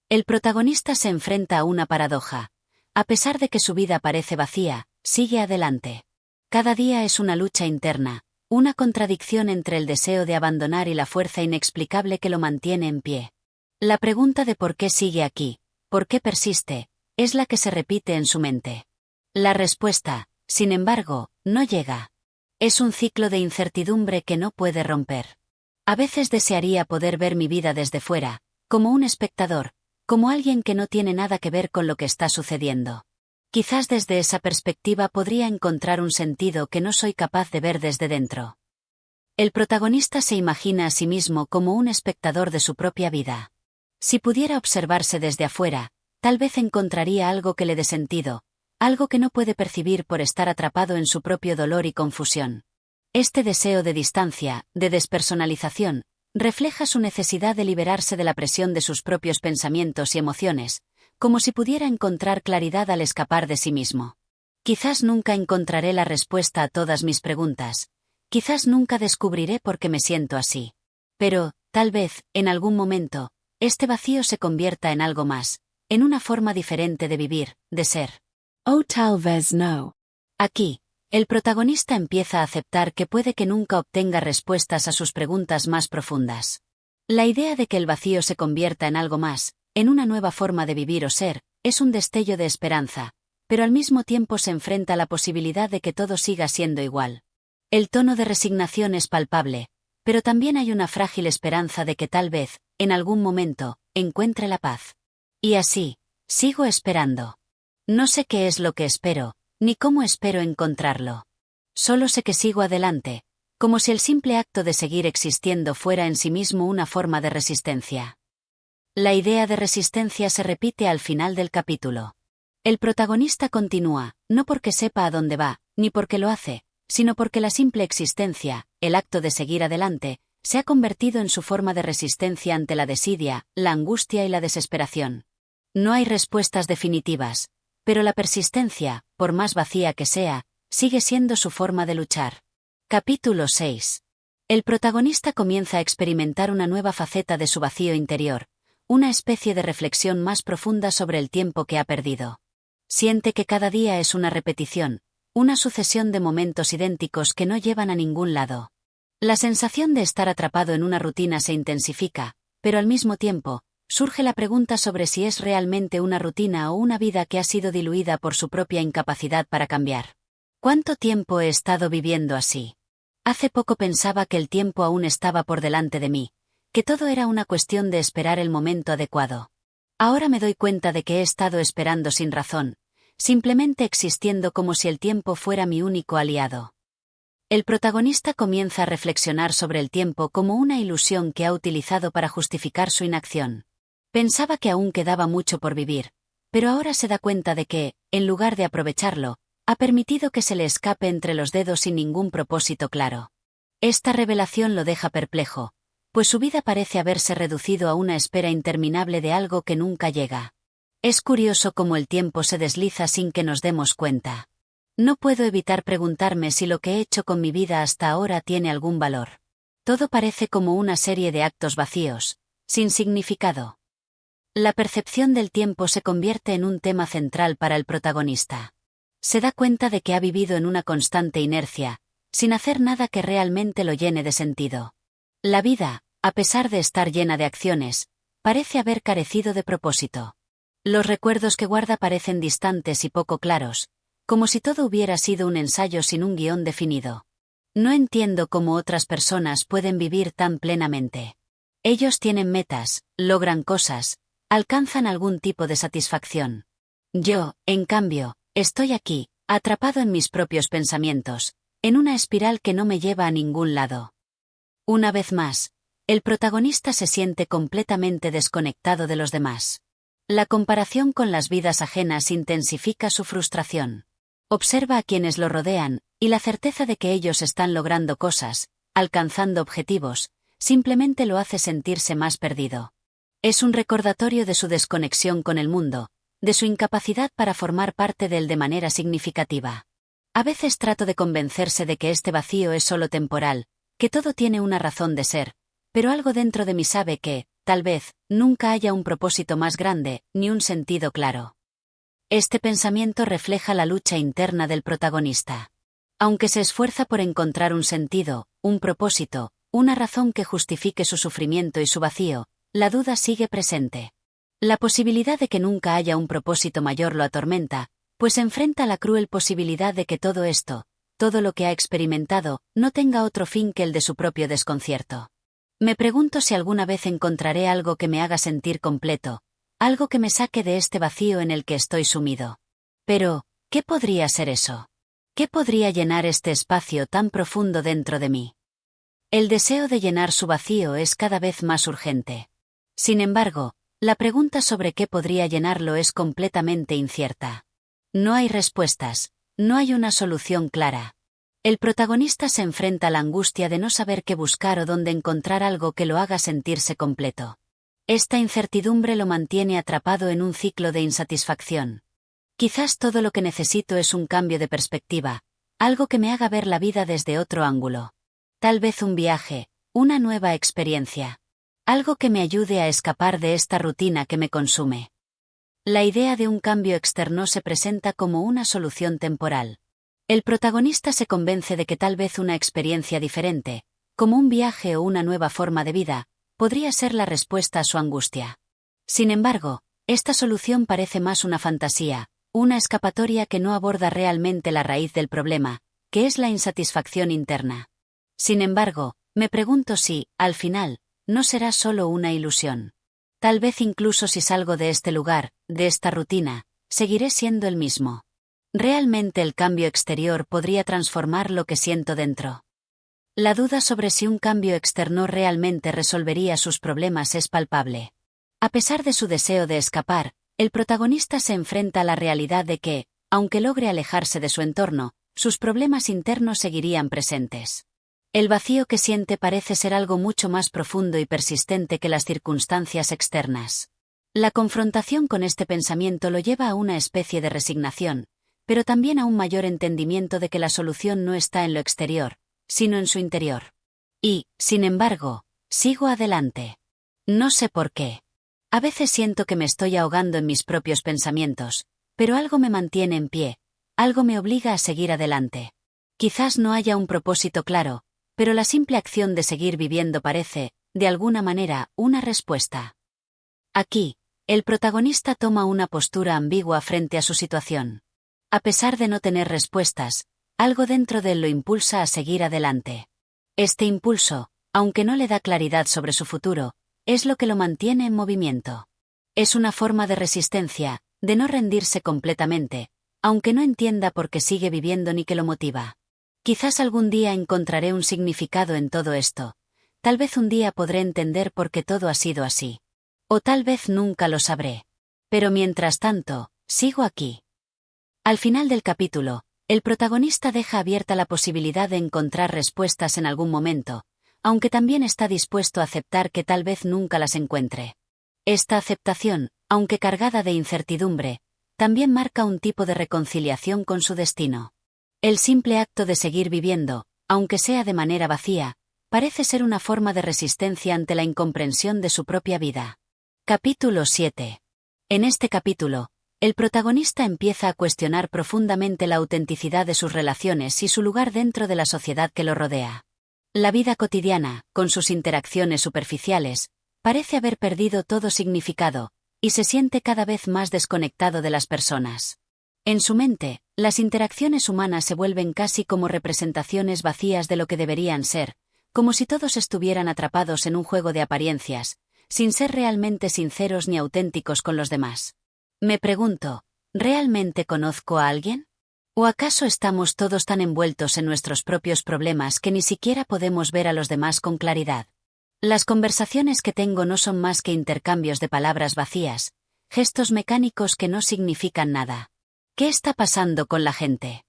El protagonista se enfrenta a una paradoja. A pesar de que su vida parece vacía, sigue adelante. Cada día es una lucha interna, una contradicción entre el deseo de abandonar y la fuerza inexplicable que lo mantiene en pie. La pregunta de por qué sigue aquí, por qué persiste, es la que se repite en su mente. La respuesta, sin embargo, no llega. Es un ciclo de incertidumbre que no puede romper. A veces desearía poder ver mi vida desde fuera, como un espectador, como alguien que no tiene nada que ver con lo que está sucediendo. Quizás desde esa perspectiva podría encontrar un sentido que no soy capaz de ver desde dentro. El protagonista se imagina a sí mismo como un espectador de su propia vida. Si pudiera observarse desde afuera, tal vez encontraría algo que le dé sentido, algo que no puede percibir por estar atrapado en su propio dolor y confusión. Este deseo de distancia, de despersonalización, refleja su necesidad de liberarse de la presión de sus propios pensamientos y emociones, como si pudiera encontrar claridad al escapar de sí mismo. Quizás nunca encontraré la respuesta a todas mis preguntas, quizás nunca descubriré por qué me siento así. Pero, tal vez, en algún momento, este vacío se convierta en algo más, en una forma diferente de vivir, de ser. O tal vez no. Aquí, el protagonista empieza a aceptar que puede que nunca obtenga respuestas a sus preguntas más profundas. La idea de que el vacío se convierta en algo más, en una nueva forma de vivir o ser, es un destello de esperanza, pero al mismo tiempo se enfrenta a la posibilidad de que todo siga siendo igual. El tono de resignación es palpable, pero también hay una frágil esperanza de que tal vez, en algún momento, encuentre la paz. Y así, sigo esperando. No sé qué es lo que espero, ni cómo espero encontrarlo. Solo sé que sigo adelante, como si el simple acto de seguir existiendo fuera en sí mismo una forma de resistencia. La idea de resistencia se repite al final del capítulo. El protagonista continúa, no porque sepa a dónde va, ni porque lo hace, sino porque la simple existencia, el acto de seguir adelante, se ha convertido en su forma de resistencia ante la desidia, la angustia y la desesperación. No hay respuestas definitivas, pero la persistencia, por más vacía que sea, sigue siendo su forma de luchar. Capítulo 6. El protagonista comienza a experimentar una nueva faceta de su vacío interior, una especie de reflexión más profunda sobre el tiempo que ha perdido. Siente que cada día es una repetición, una sucesión de momentos idénticos que no llevan a ningún lado. La sensación de estar atrapado en una rutina se intensifica, pero al mismo tiempo, surge la pregunta sobre si es realmente una rutina o una vida que ha sido diluida por su propia incapacidad para cambiar. ¿Cuánto tiempo he estado viviendo así? Hace poco pensaba que el tiempo aún estaba por delante de mí, que todo era una cuestión de esperar el momento adecuado. Ahora me doy cuenta de que he estado esperando sin razón, simplemente existiendo como si el tiempo fuera mi único aliado. El protagonista comienza a reflexionar sobre el tiempo como una ilusión que ha utilizado para justificar su inacción. Pensaba que aún quedaba mucho por vivir, pero ahora se da cuenta de que, en lugar de aprovecharlo, ha permitido que se le escape entre los dedos sin ningún propósito claro. Esta revelación lo deja perplejo, pues su vida parece haberse reducido a una espera interminable de algo que nunca llega. Es curioso cómo el tiempo se desliza sin que nos demos cuenta. No puedo evitar preguntarme si lo que he hecho con mi vida hasta ahora tiene algún valor. Todo parece como una serie de actos vacíos, sin significado. La percepción del tiempo se convierte en un tema central para el protagonista. Se da cuenta de que ha vivido en una constante inercia, sin hacer nada que realmente lo llene de sentido. La vida, a pesar de estar llena de acciones, parece haber carecido de propósito. Los recuerdos que guarda parecen distantes y poco claros, como si todo hubiera sido un ensayo sin un guión definido. No entiendo cómo otras personas pueden vivir tan plenamente. Ellos tienen metas, logran cosas, alcanzan algún tipo de satisfacción. Yo, en cambio, estoy aquí, atrapado en mis propios pensamientos, en una espiral que no me lleva a ningún lado. Una vez más, el protagonista se siente completamente desconectado de los demás. La comparación con las vidas ajenas intensifica su frustración. Observa a quienes lo rodean, y la certeza de que ellos están logrando cosas, alcanzando objetivos, simplemente lo hace sentirse más perdido. Es un recordatorio de su desconexión con el mundo, de su incapacidad para formar parte de él de manera significativa. A veces trato de convencerse de que este vacío es solo temporal, que todo tiene una razón de ser, pero algo dentro de mí sabe que, tal vez, nunca haya un propósito más grande, ni un sentido claro. Este pensamiento refleja la lucha interna del protagonista. Aunque se esfuerza por encontrar un sentido, un propósito, una razón que justifique su sufrimiento y su vacío, la duda sigue presente. La posibilidad de que nunca haya un propósito mayor lo atormenta, pues enfrenta la cruel posibilidad de que todo esto, todo lo que ha experimentado, no tenga otro fin que el de su propio desconcierto. Me pregunto si alguna vez encontraré algo que me haga sentir completo, algo que me saque de este vacío en el que estoy sumido. Pero, ¿qué podría ser eso? ¿Qué podría llenar este espacio tan profundo dentro de mí? El deseo de llenar su vacío es cada vez más urgente. Sin embargo, la pregunta sobre qué podría llenarlo es completamente incierta. No hay respuestas, no hay una solución clara. El protagonista se enfrenta a la angustia de no saber qué buscar o dónde encontrar algo que lo haga sentirse completo. Esta incertidumbre lo mantiene atrapado en un ciclo de insatisfacción. Quizás todo lo que necesito es un cambio de perspectiva, algo que me haga ver la vida desde otro ángulo. Tal vez un viaje, una nueva experiencia. Algo que me ayude a escapar de esta rutina que me consume. La idea de un cambio externo se presenta como una solución temporal. El protagonista se convence de que tal vez una experiencia diferente, como un viaje o una nueva forma de vida, podría ser la respuesta a su angustia. Sin embargo, esta solución parece más una fantasía, una escapatoria que no aborda realmente la raíz del problema, que es la insatisfacción interna. Sin embargo, me pregunto si, al final, no será solo una ilusión. Tal vez incluso si salgo de este lugar, de esta rutina, seguiré siendo el mismo. Realmente el cambio exterior podría transformar lo que siento dentro. La duda sobre si un cambio externo realmente resolvería sus problemas es palpable. A pesar de su deseo de escapar, el protagonista se enfrenta a la realidad de que, aunque logre alejarse de su entorno, sus problemas internos seguirían presentes. El vacío que siente parece ser algo mucho más profundo y persistente que las circunstancias externas. La confrontación con este pensamiento lo lleva a una especie de resignación, pero también a un mayor entendimiento de que la solución no está en lo exterior, sino en su interior. Y, sin embargo, sigo adelante. No sé por qué. A veces siento que me estoy ahogando en mis propios pensamientos, pero algo me mantiene en pie, algo me obliga a seguir adelante. Quizás no haya un propósito claro, pero la simple acción de seguir viviendo parece, de alguna manera, una respuesta. Aquí, el protagonista toma una postura ambigua frente a su situación. A pesar de no tener respuestas, algo dentro de él lo impulsa a seguir adelante. Este impulso, aunque no le da claridad sobre su futuro, es lo que lo mantiene en movimiento. Es una forma de resistencia, de no rendirse completamente, aunque no entienda por qué sigue viviendo ni qué lo motiva. Quizás algún día encontraré un significado en todo esto. Tal vez un día podré entender por qué todo ha sido así. O tal vez nunca lo sabré. Pero mientras tanto, sigo aquí. Al final del capítulo, el protagonista deja abierta la posibilidad de encontrar respuestas en algún momento, aunque también está dispuesto a aceptar que tal vez nunca las encuentre. Esta aceptación, aunque cargada de incertidumbre, también marca un tipo de reconciliación con su destino. El simple acto de seguir viviendo, aunque sea de manera vacía, parece ser una forma de resistencia ante la incomprensión de su propia vida. Capítulo 7. En este capítulo, el protagonista empieza a cuestionar profundamente la autenticidad de sus relaciones y su lugar dentro de la sociedad que lo rodea. La vida cotidiana, con sus interacciones superficiales, parece haber perdido todo significado, y se siente cada vez más desconectado de las personas. En su mente, las interacciones humanas se vuelven casi como representaciones vacías de lo que deberían ser, como si todos estuvieran atrapados en un juego de apariencias, sin ser realmente sinceros ni auténticos con los demás. Me pregunto, ¿realmente conozco a alguien? ¿O acaso estamos todos tan envueltos en nuestros propios problemas que ni siquiera podemos ver a los demás con claridad? Las conversaciones que tengo no son más que intercambios de palabras vacías, gestos mecánicos que no significan nada. ¿Qué está pasando con la gente?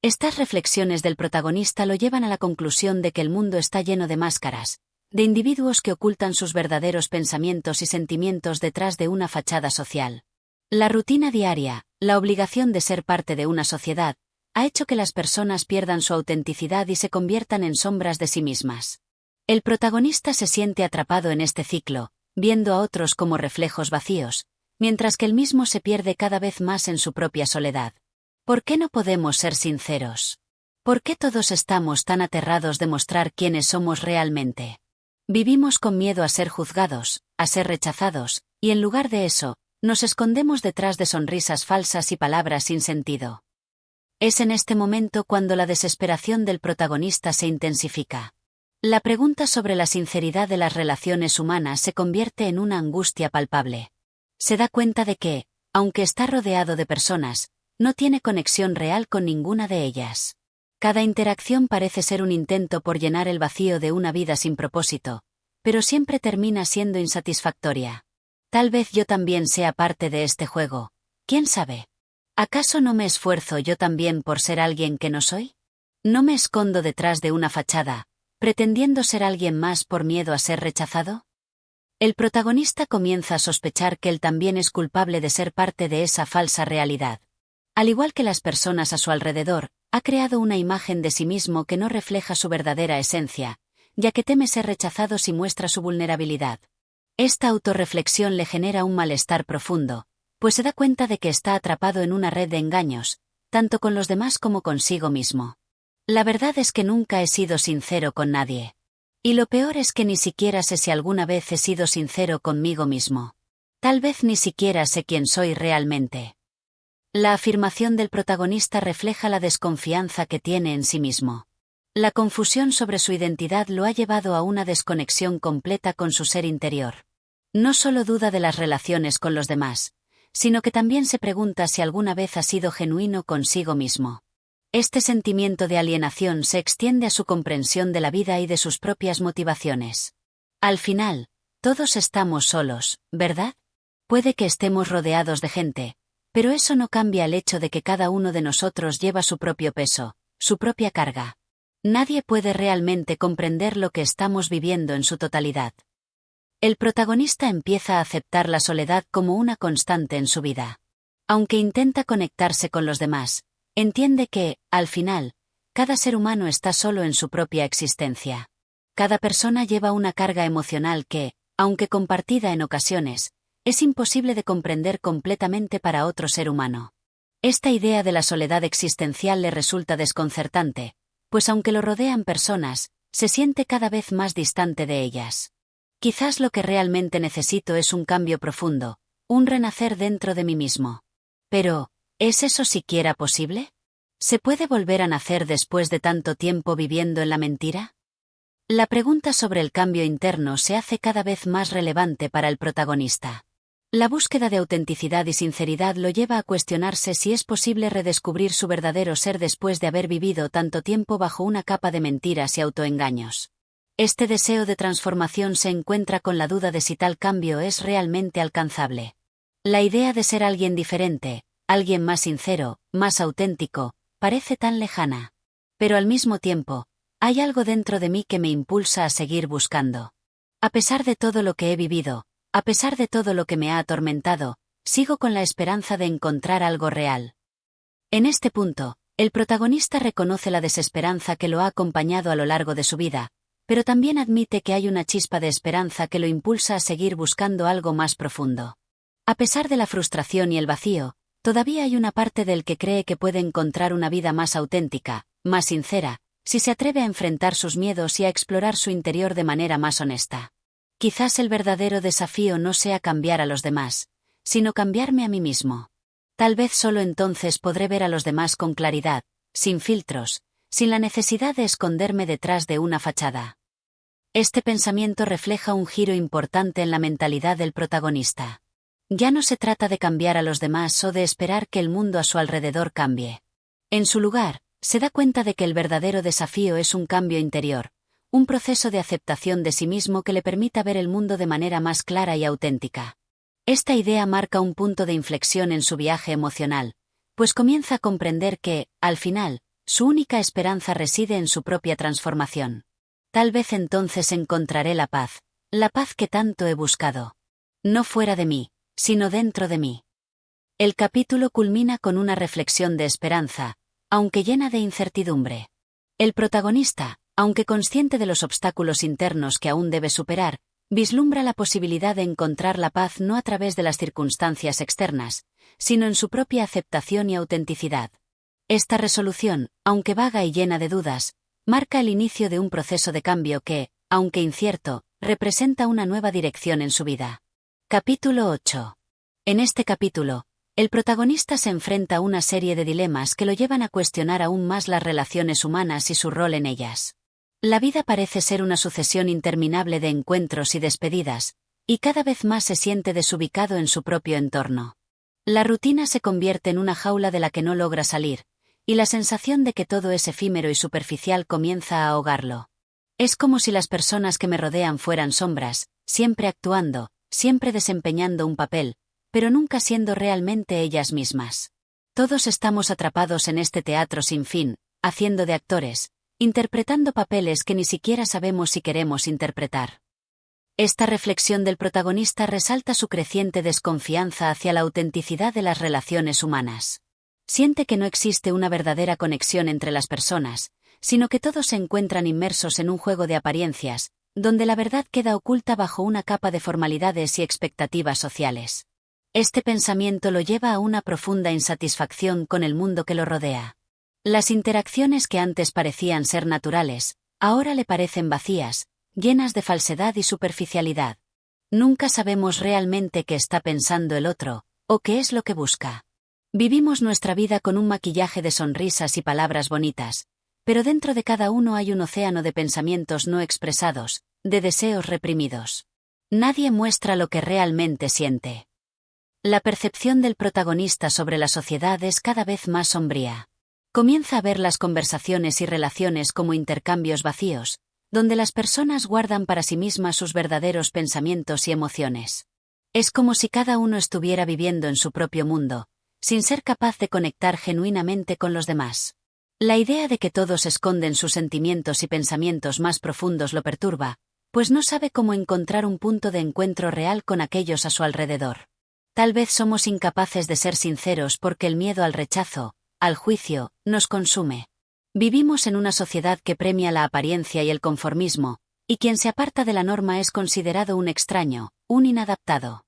Estas reflexiones del protagonista lo llevan a la conclusión de que el mundo está lleno de máscaras, de individuos que ocultan sus verdaderos pensamientos y sentimientos detrás de una fachada social. La rutina diaria, la obligación de ser parte de una sociedad, ha hecho que las personas pierdan su autenticidad y se conviertan en sombras de sí mismas. El protagonista se siente atrapado en este ciclo, viendo a otros como reflejos vacíos, mientras que él mismo se pierde cada vez más en su propia soledad. ¿Por qué no podemos ser sinceros? ¿Por qué todos estamos tan aterrados de mostrar quiénes somos realmente? Vivimos con miedo a ser juzgados, a ser rechazados, y en lugar de eso, nos escondemos detrás de sonrisas falsas y palabras sin sentido. Es en este momento cuando la desesperación del protagonista se intensifica. La pregunta sobre la sinceridad de las relaciones humanas se convierte en una angustia palpable. Se da cuenta de que, aunque está rodeado de personas, no tiene conexión real con ninguna de ellas. Cada interacción parece ser un intento por llenar el vacío de una vida sin propósito, pero siempre termina siendo insatisfactoria. Tal vez yo también sea parte de este juego. ¿Quién sabe? ¿Acaso no me esfuerzo yo también por ser alguien que no soy? ¿No me escondo detrás de una fachada, pretendiendo ser alguien más por miedo a ser rechazado? El protagonista comienza a sospechar que él también es culpable de ser parte de esa falsa realidad. Al igual que las personas a su alrededor, ha creado una imagen de sí mismo que no refleja su verdadera esencia, ya que teme ser rechazado si muestra su vulnerabilidad. Esta autorreflexión le genera un malestar profundo, pues se da cuenta de que está atrapado en una red de engaños, tanto con los demás como consigo mismo. La verdad es que nunca he sido sincero con nadie. Y lo peor es que ni siquiera sé si alguna vez he sido sincero conmigo mismo. Tal vez ni siquiera sé quién soy realmente. La afirmación del protagonista refleja la desconfianza que tiene en sí mismo. La confusión sobre su identidad lo ha llevado a una desconexión completa con su ser interior. No solo duda de las relaciones con los demás, sino que también se pregunta si alguna vez ha sido genuino consigo mismo. Este sentimiento de alienación se extiende a su comprensión de la vida y de sus propias motivaciones. Al final, todos estamos solos, ¿verdad? Puede que estemos rodeados de gente, pero eso no cambia el hecho de que cada uno de nosotros lleva su propio peso, su propia carga. Nadie puede realmente comprender lo que estamos viviendo en su totalidad. El protagonista empieza a aceptar la soledad como una constante en su vida. Aunque intenta conectarse con los demás, entiende que, al final, cada ser humano está solo en su propia existencia. Cada persona lleva una carga emocional que, aunque compartida en ocasiones, es imposible de comprender completamente para otro ser humano. Esta idea de la soledad existencial le resulta desconcertante, pues aunque lo rodean personas, se siente cada vez más distante de ellas. Quizás lo que realmente necesito es un cambio profundo, un renacer dentro de mí mismo. Pero, ¿es eso siquiera posible? ¿Se puede volver a nacer después de tanto tiempo viviendo en la mentira? La pregunta sobre el cambio interno se hace cada vez más relevante para el protagonista. La búsqueda de autenticidad y sinceridad lo lleva a cuestionarse si es posible redescubrir su verdadero ser después de haber vivido tanto tiempo bajo una capa de mentiras y autoengaños. Este deseo de transformación se encuentra con la duda de si tal cambio es realmente alcanzable. La idea de ser alguien diferente, alguien más sincero, más auténtico, parece tan lejana. Pero al mismo tiempo, hay algo dentro de mí que me impulsa a seguir buscando. A pesar de todo lo que he vivido, a pesar de todo lo que me ha atormentado, sigo con la esperanza de encontrar algo real. En este punto, el protagonista reconoce la desesperanza que lo ha acompañado a lo largo de su vida, pero también admite que hay una chispa de esperanza que lo impulsa a seguir buscando algo más profundo. A pesar de la frustración y el vacío, todavía hay una parte del que cree que puede encontrar una vida más auténtica, más sincera, si se atreve a enfrentar sus miedos y a explorar su interior de manera más honesta. Quizás el verdadero desafío no sea cambiar a los demás, sino cambiarme a mí mismo. Tal vez solo entonces podré ver a los demás con claridad, sin filtros, sin la necesidad de esconderme detrás de una fachada. Este pensamiento refleja un giro importante en la mentalidad del protagonista. Ya no se trata de cambiar a los demás o de esperar que el mundo a su alrededor cambie. En su lugar, se da cuenta de que el verdadero desafío es un cambio interior, un proceso de aceptación de sí mismo que le permita ver el mundo de manera más clara y auténtica. Esta idea marca un punto de inflexión en su viaje emocional, pues comienza a comprender que, al final, su única esperanza reside en su propia transformación. Tal vez entonces encontraré la paz que tanto he buscado. No fuera de mí, sino dentro de mí. El capítulo culmina con una reflexión de esperanza, aunque llena de incertidumbre. El protagonista, aunque consciente de los obstáculos internos que aún debe superar, vislumbra la posibilidad de encontrar la paz no a través de las circunstancias externas, sino en su propia aceptación y autenticidad. Esta resolución, aunque vaga y llena de dudas, marca el inicio de un proceso de cambio que, aunque incierto, representa una nueva dirección en su vida. Capítulo 8. En este capítulo, el protagonista se enfrenta a una serie de dilemas que lo llevan a cuestionar aún más las relaciones humanas y su rol en ellas. La vida parece ser una sucesión interminable de encuentros y despedidas, y cada vez más se siente desubicado en su propio entorno. La rutina se convierte en una jaula de la que no logra salir, y la sensación de que todo es efímero y superficial comienza a ahogarlo. Es como si las personas que me rodean fueran sombras, siempre actuando, siempre desempeñando un papel, pero nunca siendo realmente ellas mismas. Todos estamos atrapados en este teatro sin fin, haciendo de actores, interpretando papeles que ni siquiera sabemos si queremos interpretar. Esta reflexión del protagonista resalta su creciente desconfianza hacia la autenticidad de las relaciones humanas. Siente que no existe una verdadera conexión entre las personas, sino que todos se encuentran inmersos en un juego de apariencias, donde la verdad queda oculta bajo una capa de formalidades y expectativas sociales. Este pensamiento lo lleva a una profunda insatisfacción con el mundo que lo rodea. Las interacciones que antes parecían ser naturales, ahora le parecen vacías, llenas de falsedad y superficialidad. Nunca sabemos realmente qué está pensando el otro, o qué es lo que busca. Vivimos nuestra vida con un maquillaje de sonrisas y palabras bonitas, pero dentro de cada uno hay un océano de pensamientos no expresados, de deseos reprimidos. Nadie muestra lo que realmente siente. La percepción del protagonista sobre la sociedad es cada vez más sombría. Comienza a ver las conversaciones y relaciones como intercambios vacíos, donde las personas guardan para sí mismas sus verdaderos pensamientos y emociones. Es como si cada uno estuviera viviendo en su propio mundo, sin ser capaz de conectar genuinamente con los demás. La idea de que todos esconden sus sentimientos y pensamientos más profundos lo perturba, pues no sabe cómo encontrar un punto de encuentro real con aquellos a su alrededor. Tal vez somos incapaces de ser sinceros porque el miedo al rechazo, al juicio, nos consume. Vivimos en una sociedad que premia la apariencia y el conformismo, y quien se aparta de la norma es considerado un extraño, un inadaptado.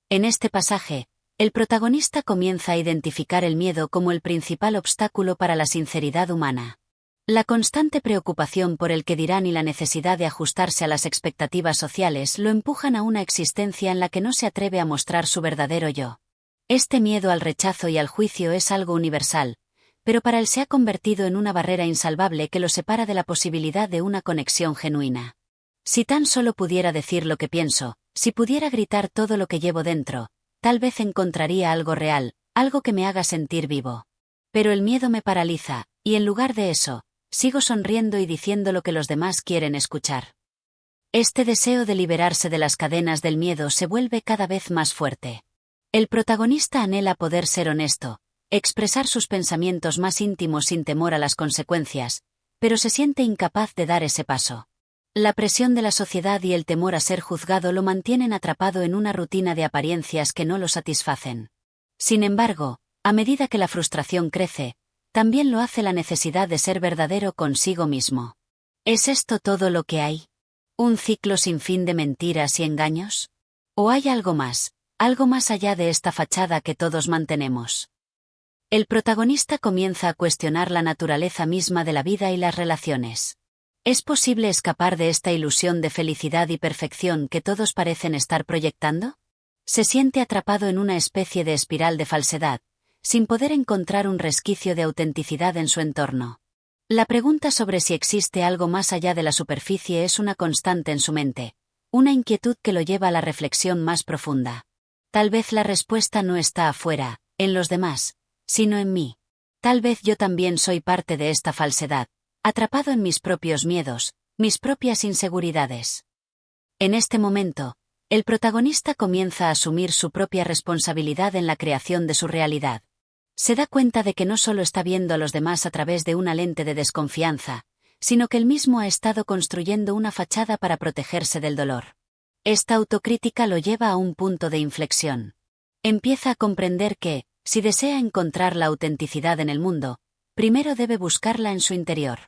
En este pasaje, el protagonista comienza a identificar el miedo como el principal obstáculo para la sinceridad humana. La constante preocupación por el que dirán y la necesidad de ajustarse a las expectativas sociales lo empujan a una existencia en la que no se atreve a mostrar su verdadero yo. Este miedo al rechazo y al juicio es algo universal, pero para él se ha convertido en una barrera insalvable que lo separa de la posibilidad de una conexión genuina. Si tan solo pudiera decir lo que pienso, si pudiera gritar todo lo que llevo dentro, tal vez encontraría algo real, algo que me haga sentir vivo. Pero el miedo me paraliza, y en lugar de eso, sigo sonriendo y diciendo lo que los demás quieren escuchar. Este deseo de liberarse de las cadenas del miedo se vuelve cada vez más fuerte. El protagonista anhela poder ser honesto, expresar sus pensamientos más íntimos sin temor a las consecuencias, pero se siente incapaz de dar ese paso. La presión de la sociedad y el temor a ser juzgado lo mantienen atrapado en una rutina de apariencias que no lo satisfacen. Sin embargo, a medida que la frustración crece, también lo hace la necesidad de ser verdadero consigo mismo. ¿Es esto todo lo que hay? ¿Un ciclo sin fin de mentiras y engaños? ¿O hay algo más allá de esta fachada que todos mantenemos? El protagonista comienza a cuestionar la naturaleza misma de la vida y las relaciones. ¿Es posible escapar de esta ilusión de felicidad y perfección que todos parecen estar proyectando? Se siente atrapado en una especie de espiral de falsedad, sin poder encontrar un resquicio de autenticidad en su entorno. La pregunta sobre si existe algo más allá de la superficie es una constante en su mente, una inquietud que lo lleva a la reflexión más profunda. Tal vez la respuesta no está afuera, en los demás, sino en mí. Tal vez yo también soy parte de esta falsedad, atrapado en mis propios miedos, mis propias inseguridades. En este momento, el protagonista comienza a asumir su propia responsabilidad en la creación de su realidad. Se da cuenta de que no solo está viendo a los demás a través de una lente de desconfianza, sino que él mismo ha estado construyendo una fachada para protegerse del dolor. Esta autocrítica lo lleva a un punto de inflexión. Empieza a comprender que, si desea encontrar la autenticidad en el mundo, primero debe buscarla en su interior.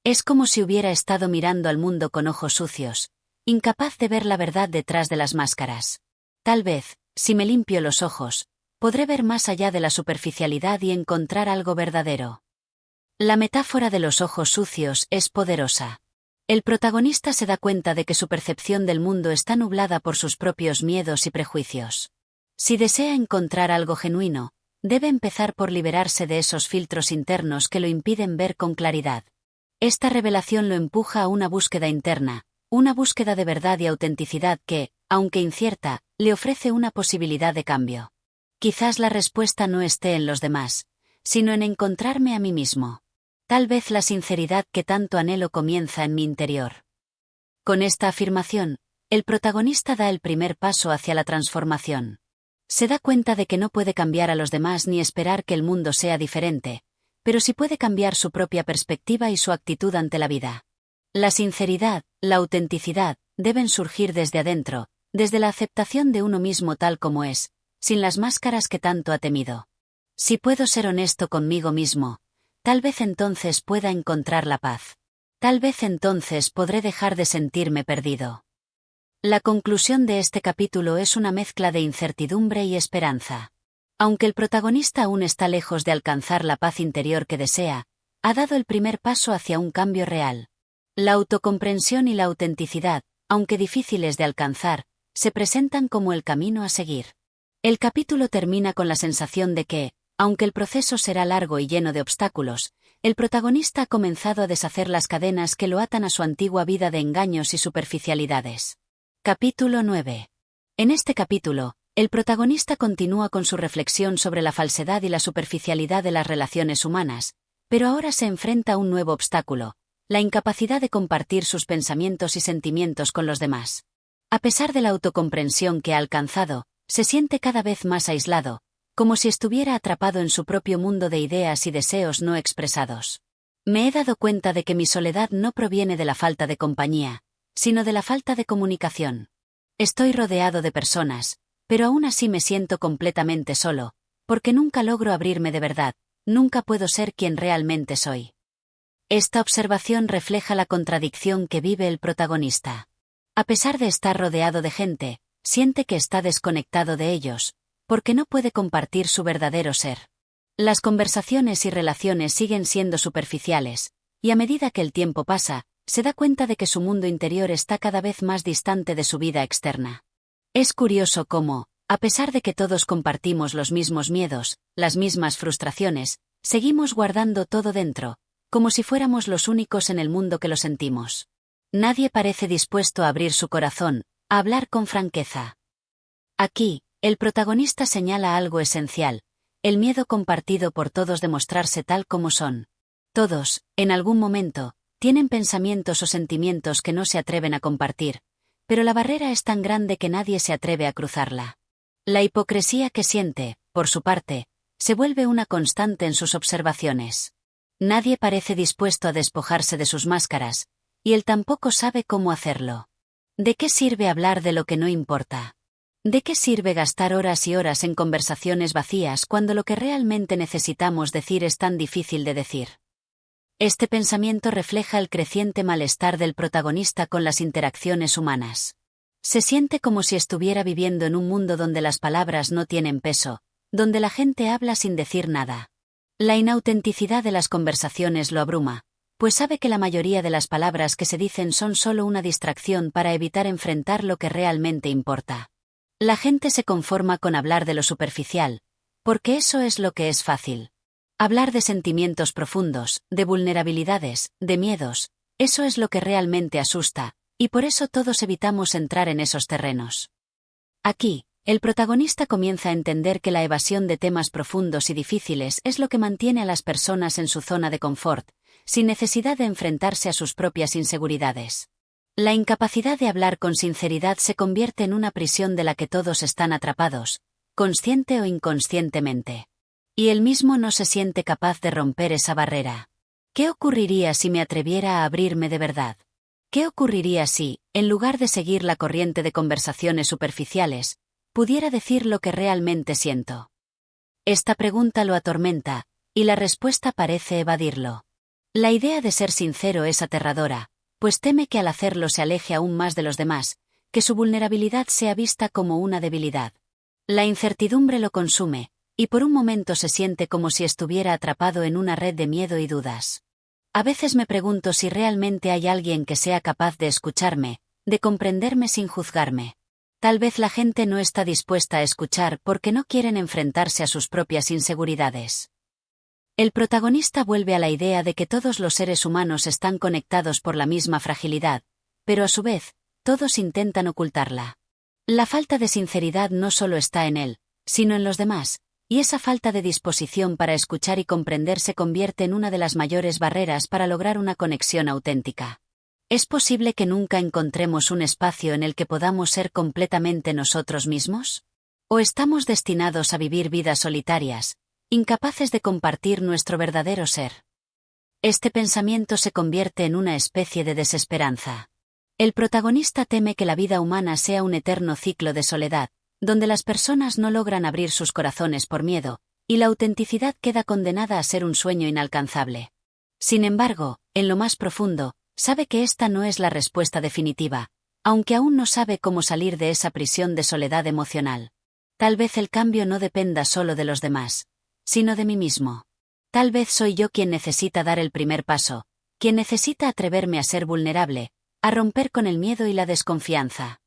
Es como si hubiera estado mirando al mundo con ojos sucios, incapaz de ver la verdad detrás de las máscaras. Tal vez, si me limpio los ojos, podré ver más allá de la superficialidad y encontrar algo verdadero. La metáfora de los ojos sucios es poderosa. El protagonista se da cuenta de que su percepción del mundo está nublada por sus propios miedos y prejuicios. Si desea encontrar algo genuino, debe empezar por liberarse de esos filtros internos que lo impiden ver con claridad. Esta revelación lo empuja a una búsqueda interna, una búsqueda de verdad y autenticidad que, aunque incierta, le ofrece una posibilidad de cambio. Quizás la respuesta no esté en los demás, sino en encontrarme a mí mismo. Tal vez la sinceridad que tanto anhelo comienza en mi interior. Con esta afirmación, el protagonista da el primer paso hacia la transformación. Se da cuenta de que no puede cambiar a los demás ni esperar que el mundo sea diferente, pero sí puede cambiar su propia perspectiva y su actitud ante la vida. La sinceridad, la autenticidad, deben surgir desde adentro, desde la aceptación de uno mismo tal como es, sin las máscaras que tanto ha temido. Si puedo ser honesto conmigo mismo, tal vez entonces pueda encontrar la paz. Tal vez entonces podré dejar de sentirme perdido. La conclusión de este capítulo es una mezcla de incertidumbre y esperanza. Aunque el protagonista aún está lejos de alcanzar la paz interior que desea, ha dado el primer paso hacia un cambio real. La autocomprensión y la autenticidad, aunque difíciles de alcanzar, se presentan como el camino a seguir. El capítulo termina con la sensación de que, aunque el proceso será largo y lleno de obstáculos, el protagonista ha comenzado a deshacer las cadenas que lo atan a su antigua vida de engaños y superficialidades. Capítulo 9. En este capítulo, el protagonista continúa con su reflexión sobre la falsedad y la superficialidad de las relaciones humanas, pero ahora se enfrenta a un nuevo obstáculo, la incapacidad de compartir sus pensamientos y sentimientos con los demás. A pesar de la autocomprensión que ha alcanzado, se siente cada vez más aislado, como si estuviera atrapado en su propio mundo de ideas y deseos no expresados. Me he dado cuenta de que mi soledad no proviene de la falta de compañía, sino de la falta de comunicación. Estoy rodeado de personas, pero aún así me siento completamente solo, porque nunca logro abrirme de verdad, nunca puedo ser quien realmente soy. Esta observación refleja la contradicción que vive el protagonista. A pesar de estar rodeado de gente, siente que está desconectado de ellos, porque no puede compartir su verdadero ser. Las conversaciones y relaciones siguen siendo superficiales, y a medida que el tiempo pasa, se da cuenta de que su mundo interior está cada vez más distante de su vida externa. Es curioso cómo, a pesar de que todos compartimos los mismos miedos, las mismas frustraciones, seguimos guardando todo dentro, como si fuéramos los únicos en el mundo que lo sentimos. Nadie parece dispuesto a abrir su corazón, a hablar con franqueza. Aquí, el protagonista señala algo esencial: el miedo compartido por todos de mostrarse tal como son. Todos, en algún momento, tienen pensamientos o sentimientos que no se atreven a compartir, pero la barrera es tan grande que nadie se atreve a cruzarla. La hipocresía que siente, por su parte, se vuelve una constante en sus observaciones. Nadie parece dispuesto a despojarse de sus máscaras, y él tampoco sabe cómo hacerlo. ¿De qué sirve hablar de lo que no importa? ¿De qué sirve gastar horas y horas en conversaciones vacías cuando lo que realmente necesitamos decir es tan difícil de decir? Este pensamiento refleja el creciente malestar del protagonista con las interacciones humanas. Se siente como si estuviera viviendo en un mundo donde las palabras no tienen peso, donde la gente habla sin decir nada. La inautenticidad de las conversaciones lo abruma, pues sabe que la mayoría de las palabras que se dicen son solo una distracción para evitar enfrentar lo que realmente importa. La gente se conforma con hablar de lo superficial, porque eso es lo que es fácil. Hablar de sentimientos profundos, de vulnerabilidades, de miedos, eso es lo que realmente asusta, y por eso todos evitamos entrar en esos terrenos. Aquí, el protagonista comienza a entender que la evasión de temas profundos y difíciles es lo que mantiene a las personas en su zona de confort, sin necesidad de enfrentarse a sus propias inseguridades. La incapacidad de hablar con sinceridad se convierte en una prisión de la que todos están atrapados, consciente o inconscientemente. Y él mismo no se siente capaz de romper esa barrera. ¿Qué ocurriría si me atreviera a abrirme de verdad? ¿Qué ocurriría si, en lugar de seguir la corriente de conversaciones superficiales, pudiera decir lo que realmente siento? Esta pregunta lo atormenta, y la respuesta parece evadirlo. La idea de ser sincero es aterradora, pues teme que al hacerlo se aleje aún más de los demás, que su vulnerabilidad sea vista como una debilidad. La incertidumbre lo consume, y por un momento se siente como si estuviera atrapado en una red de miedo y dudas. A veces me pregunto si realmente hay alguien que sea capaz de escucharme, de comprenderme sin juzgarme. Tal vez la gente no está dispuesta a escuchar porque no quieren enfrentarse a sus propias inseguridades. El protagonista vuelve a la idea de que todos los seres humanos están conectados por la misma fragilidad, pero a su vez, todos intentan ocultarla. La falta de sinceridad no solo está en él, sino en los demás, y esa falta de disposición para escuchar y comprender se convierte en una de las mayores barreras para lograr una conexión auténtica. ¿Es posible que nunca encontremos un espacio en el que podamos ser completamente nosotros mismos? ¿O estamos destinados a vivir vidas solitarias, incapaces de compartir nuestro verdadero ser? Este pensamiento se convierte en una especie de desesperanza. El protagonista teme que la vida humana sea un eterno ciclo de soledad, donde las personas no logran abrir sus corazones por miedo, y la autenticidad queda condenada a ser un sueño inalcanzable. Sin embargo, en lo más profundo, sabe que esta no es la respuesta definitiva, aunque aún no sabe cómo salir de esa prisión de soledad emocional. Tal vez el cambio no dependa solo de los demás, sino de mí mismo. Tal vez soy yo quien necesita dar el primer paso, quien necesita atreverme a ser vulnerable, a romper con el miedo y la desconfianza.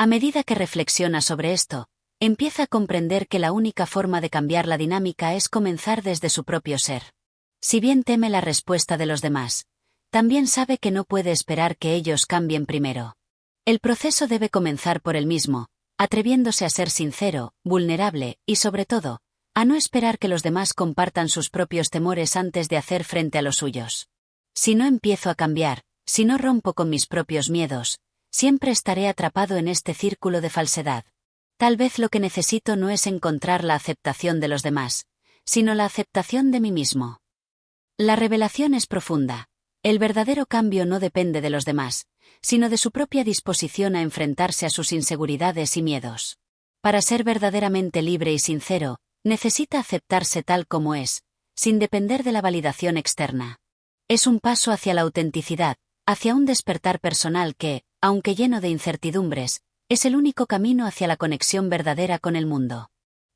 A medida que reflexiona sobre esto, empieza a comprender que la única forma de cambiar la dinámica es comenzar desde su propio ser. Si bien teme la respuesta de los demás, también sabe que no puede esperar que ellos cambien primero. El proceso debe comenzar por él mismo, atreviéndose a ser sincero, vulnerable y, sobre todo, a no esperar que los demás compartan sus propios temores antes de hacer frente a los suyos. Si no empiezo a cambiar, si no rompo con mis propios miedos, siempre estaré atrapado en este círculo de falsedad. Tal vez lo que necesito no es encontrar la aceptación de los demás, sino la aceptación de mí mismo. La revelación es profunda. El verdadero cambio no depende de los demás, sino de su propia disposición a enfrentarse a sus inseguridades y miedos. Para ser verdaderamente libre y sincero, necesita aceptarse tal como es, sin depender de la validación externa. Es un paso hacia la autenticidad, hacia un despertar personal que, aunque lleno de incertidumbres, es el único camino hacia la conexión verdadera con el mundo.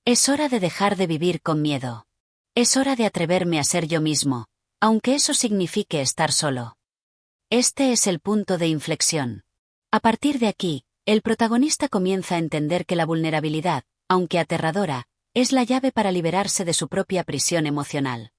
Es hora de dejar de vivir con miedo. Es hora de atreverme a ser yo mismo, aunque eso signifique estar solo. Este es el punto de inflexión. A partir de aquí, el protagonista comienza a entender que la vulnerabilidad, aunque aterradora, es la llave para liberarse de su propia prisión emocional.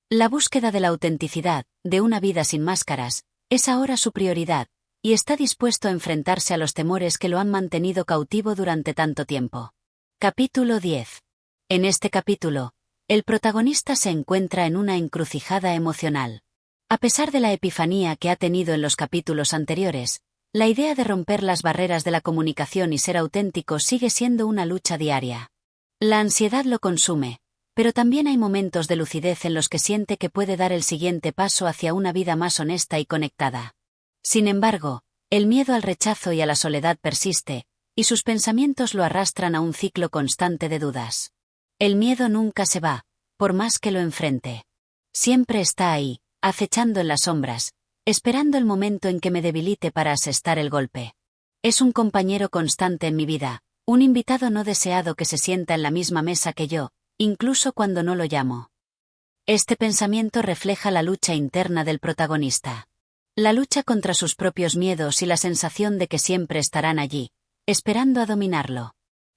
La búsqueda de la autenticidad, de una vida sin máscaras, es ahora su prioridad, y está dispuesto a enfrentarse a los temores que lo han mantenido cautivo durante tanto tiempo. Capítulo 10. En este capítulo, el protagonista se encuentra en una encrucijada emocional. A pesar de la epifanía que ha tenido en los capítulos anteriores, la idea de romper las barreras de la comunicación y ser auténtico sigue siendo una lucha diaria. La ansiedad lo consume, pero también hay momentos de lucidez en los que siente que puede dar el siguiente paso hacia una vida más honesta y conectada. Sin embargo, el miedo al rechazo y a la soledad persiste, y sus pensamientos lo arrastran a un ciclo constante de dudas. El miedo nunca se va, por más que lo enfrente. Siempre está ahí, acechando en las sombras, esperando el momento en que me debilite para asestar el golpe. Es un compañero constante en mi vida, un invitado no deseado que se sienta en la misma mesa que yo, incluso cuando no lo llamo. Este pensamiento refleja la lucha interna del protagonista. La lucha contra sus propios miedos y la sensación de que siempre estarán allí, esperando a dominarlo.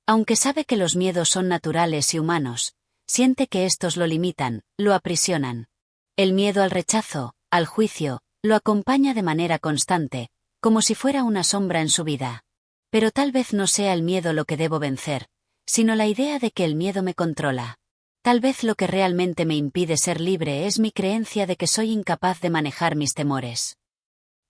Aunque sabe que los miedos son naturales y humanos, siente que estos lo limitan, lo aprisionan. El miedo al rechazo, al juicio, lo acompaña de manera constante, como si fuera una sombra en su vida. Pero tal vez no sea el miedo lo que debo vencer, sino la idea de que el miedo me controla. Tal vez lo que realmente me impide ser libre es mi creencia de que soy incapaz de manejar mis temores.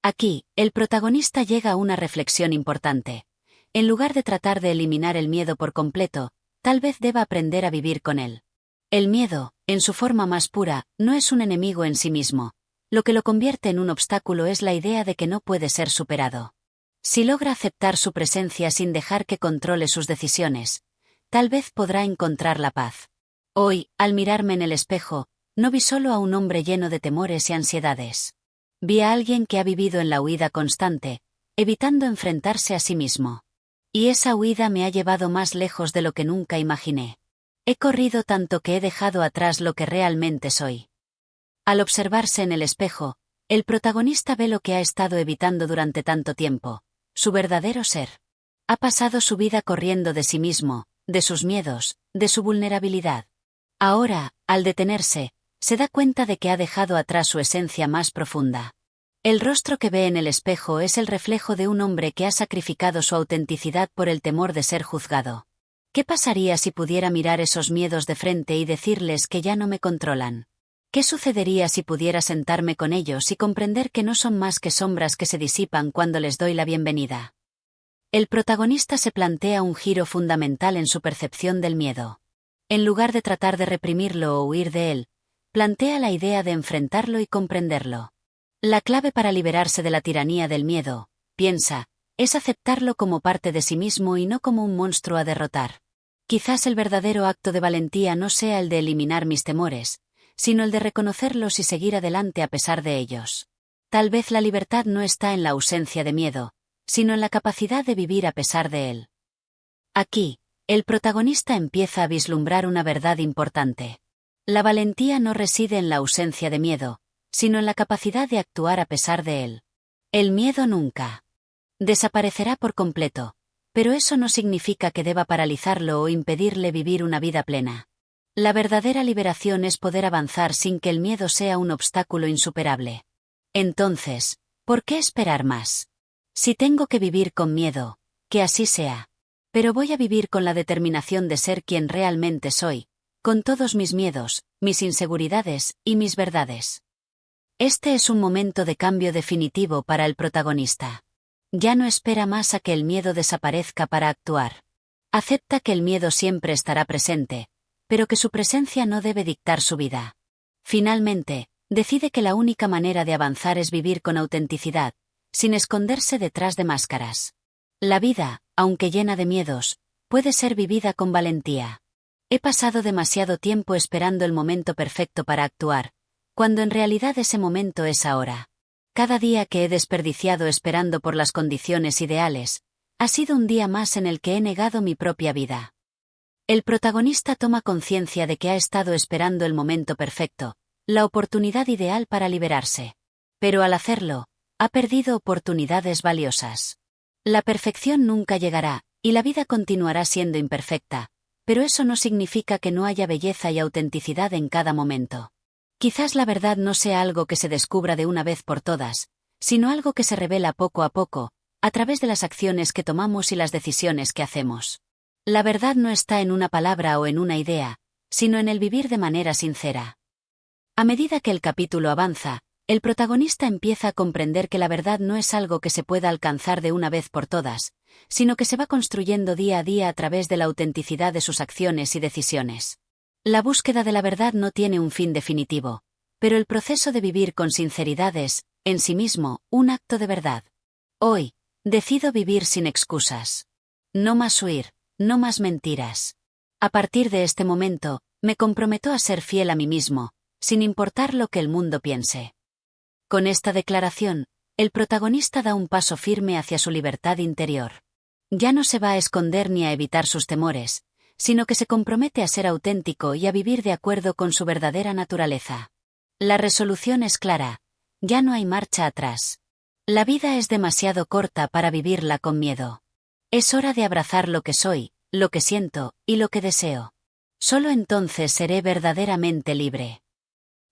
Aquí, el protagonista llega a una reflexión importante. En lugar de tratar de eliminar el miedo por completo, tal vez deba aprender a vivir con él. El miedo, en su forma más pura, no es un enemigo en sí mismo. Lo que lo convierte en un obstáculo es la idea de que no puede ser superado. Si logra aceptar su presencia sin dejar que controle sus decisiones, tal vez podrá encontrar la paz. Hoy, al mirarme en el espejo, no vi solo a un hombre lleno de temores y ansiedades. Vi a alguien que ha vivido en la huida constante, evitando enfrentarse a sí mismo. Y esa huida me ha llevado más lejos de lo que nunca imaginé. He corrido tanto que he dejado atrás lo que realmente soy. Al observarse en el espejo, el protagonista ve lo que ha estado evitando durante tanto tiempo, su verdadero ser. Ha pasado su vida corriendo de sí mismo, de sus miedos, de su vulnerabilidad. Ahora, al detenerse, se da cuenta de que ha dejado atrás su esencia más profunda. El rostro que ve en el espejo es el reflejo de un hombre que ha sacrificado su autenticidad por el temor de ser juzgado. ¿Qué pasaría si pudiera mirar esos miedos de frente y decirles que ya no me controlan? ¿Qué sucedería si pudiera sentarme con ellos y comprender que no son más que sombras que se disipan cuando les doy la bienvenida? El protagonista se plantea un giro fundamental en su percepción del miedo. En lugar de tratar de reprimirlo o huir de él, plantea la idea de enfrentarlo y comprenderlo. La clave para liberarse de la tiranía del miedo, piensa, es aceptarlo como parte de sí mismo y no como un monstruo a derrotar. Quizás el verdadero acto de valentía no sea el de eliminar mis temores, sino el de reconocerlos y seguir adelante a pesar de ellos. Tal vez la libertad no está en la ausencia de miedo, sino en la capacidad de vivir a pesar de él. Aquí, el protagonista empieza a vislumbrar una verdad importante. La valentía no reside en la ausencia de miedo, sino en la capacidad de actuar a pesar de él. El miedo nunca desaparecerá por completo, pero eso no significa que deba paralizarlo o impedirle vivir una vida plena. La verdadera liberación es poder avanzar sin que el miedo sea un obstáculo insuperable. Entonces, ¿por qué esperar más? Si tengo que vivir con miedo, que así sea. Pero voy a vivir con la determinación de ser quien realmente soy, con todos mis miedos, mis inseguridades y mis verdades. Este es un momento de cambio definitivo para el protagonista. Ya no espera más a que el miedo desaparezca para actuar. Acepta que el miedo siempre estará presente, pero que su presencia no debe dictar su vida. Finalmente, decide que la única manera de avanzar es vivir con autenticidad, sin esconderse detrás de máscaras. La vida, aunque llena de miedos, puede ser vivida con valentía. He pasado demasiado tiempo esperando el momento perfecto para actuar, cuando en realidad ese momento es ahora. Cada día que he desperdiciado esperando por las condiciones ideales, ha sido un día más en el que he negado mi propia vida. El protagonista toma conciencia de que ha estado esperando el momento perfecto, la oportunidad ideal para liberarse. Pero al hacerlo, ha perdido oportunidades valiosas. La perfección nunca llegará, y la vida continuará siendo imperfecta, pero eso no significa que no haya belleza y autenticidad en cada momento. Quizás la verdad no sea algo que se descubra de una vez por todas, sino algo que se revela poco a poco, a través de las acciones que tomamos y las decisiones que hacemos. La verdad no está en una palabra o en una idea, sino en el vivir de manera sincera. A medida que el capítulo avanza, el protagonista empieza a comprender que la verdad no es algo que se pueda alcanzar de una vez por todas, sino que se va construyendo día a día a través de la autenticidad de sus acciones y decisiones. La búsqueda de la verdad no tiene un fin definitivo, pero el proceso de vivir con sinceridad es, en sí mismo, un acto de verdad. Hoy, decido vivir sin excusas. No más huir, no más mentiras. A partir de este momento, me comprometo a ser fiel a mí mismo, sin importar lo que el mundo piense. Con esta declaración, el protagonista da un paso firme hacia su libertad interior. Ya no se va a esconder ni a evitar sus temores, sino que se compromete a ser auténtico y a vivir de acuerdo con su verdadera naturaleza. La resolución es clara: ya no hay marcha atrás. La vida es demasiado corta para vivirla con miedo. Es hora de abrazar lo que soy, lo que siento y lo que deseo. Solo entonces seré verdaderamente libre.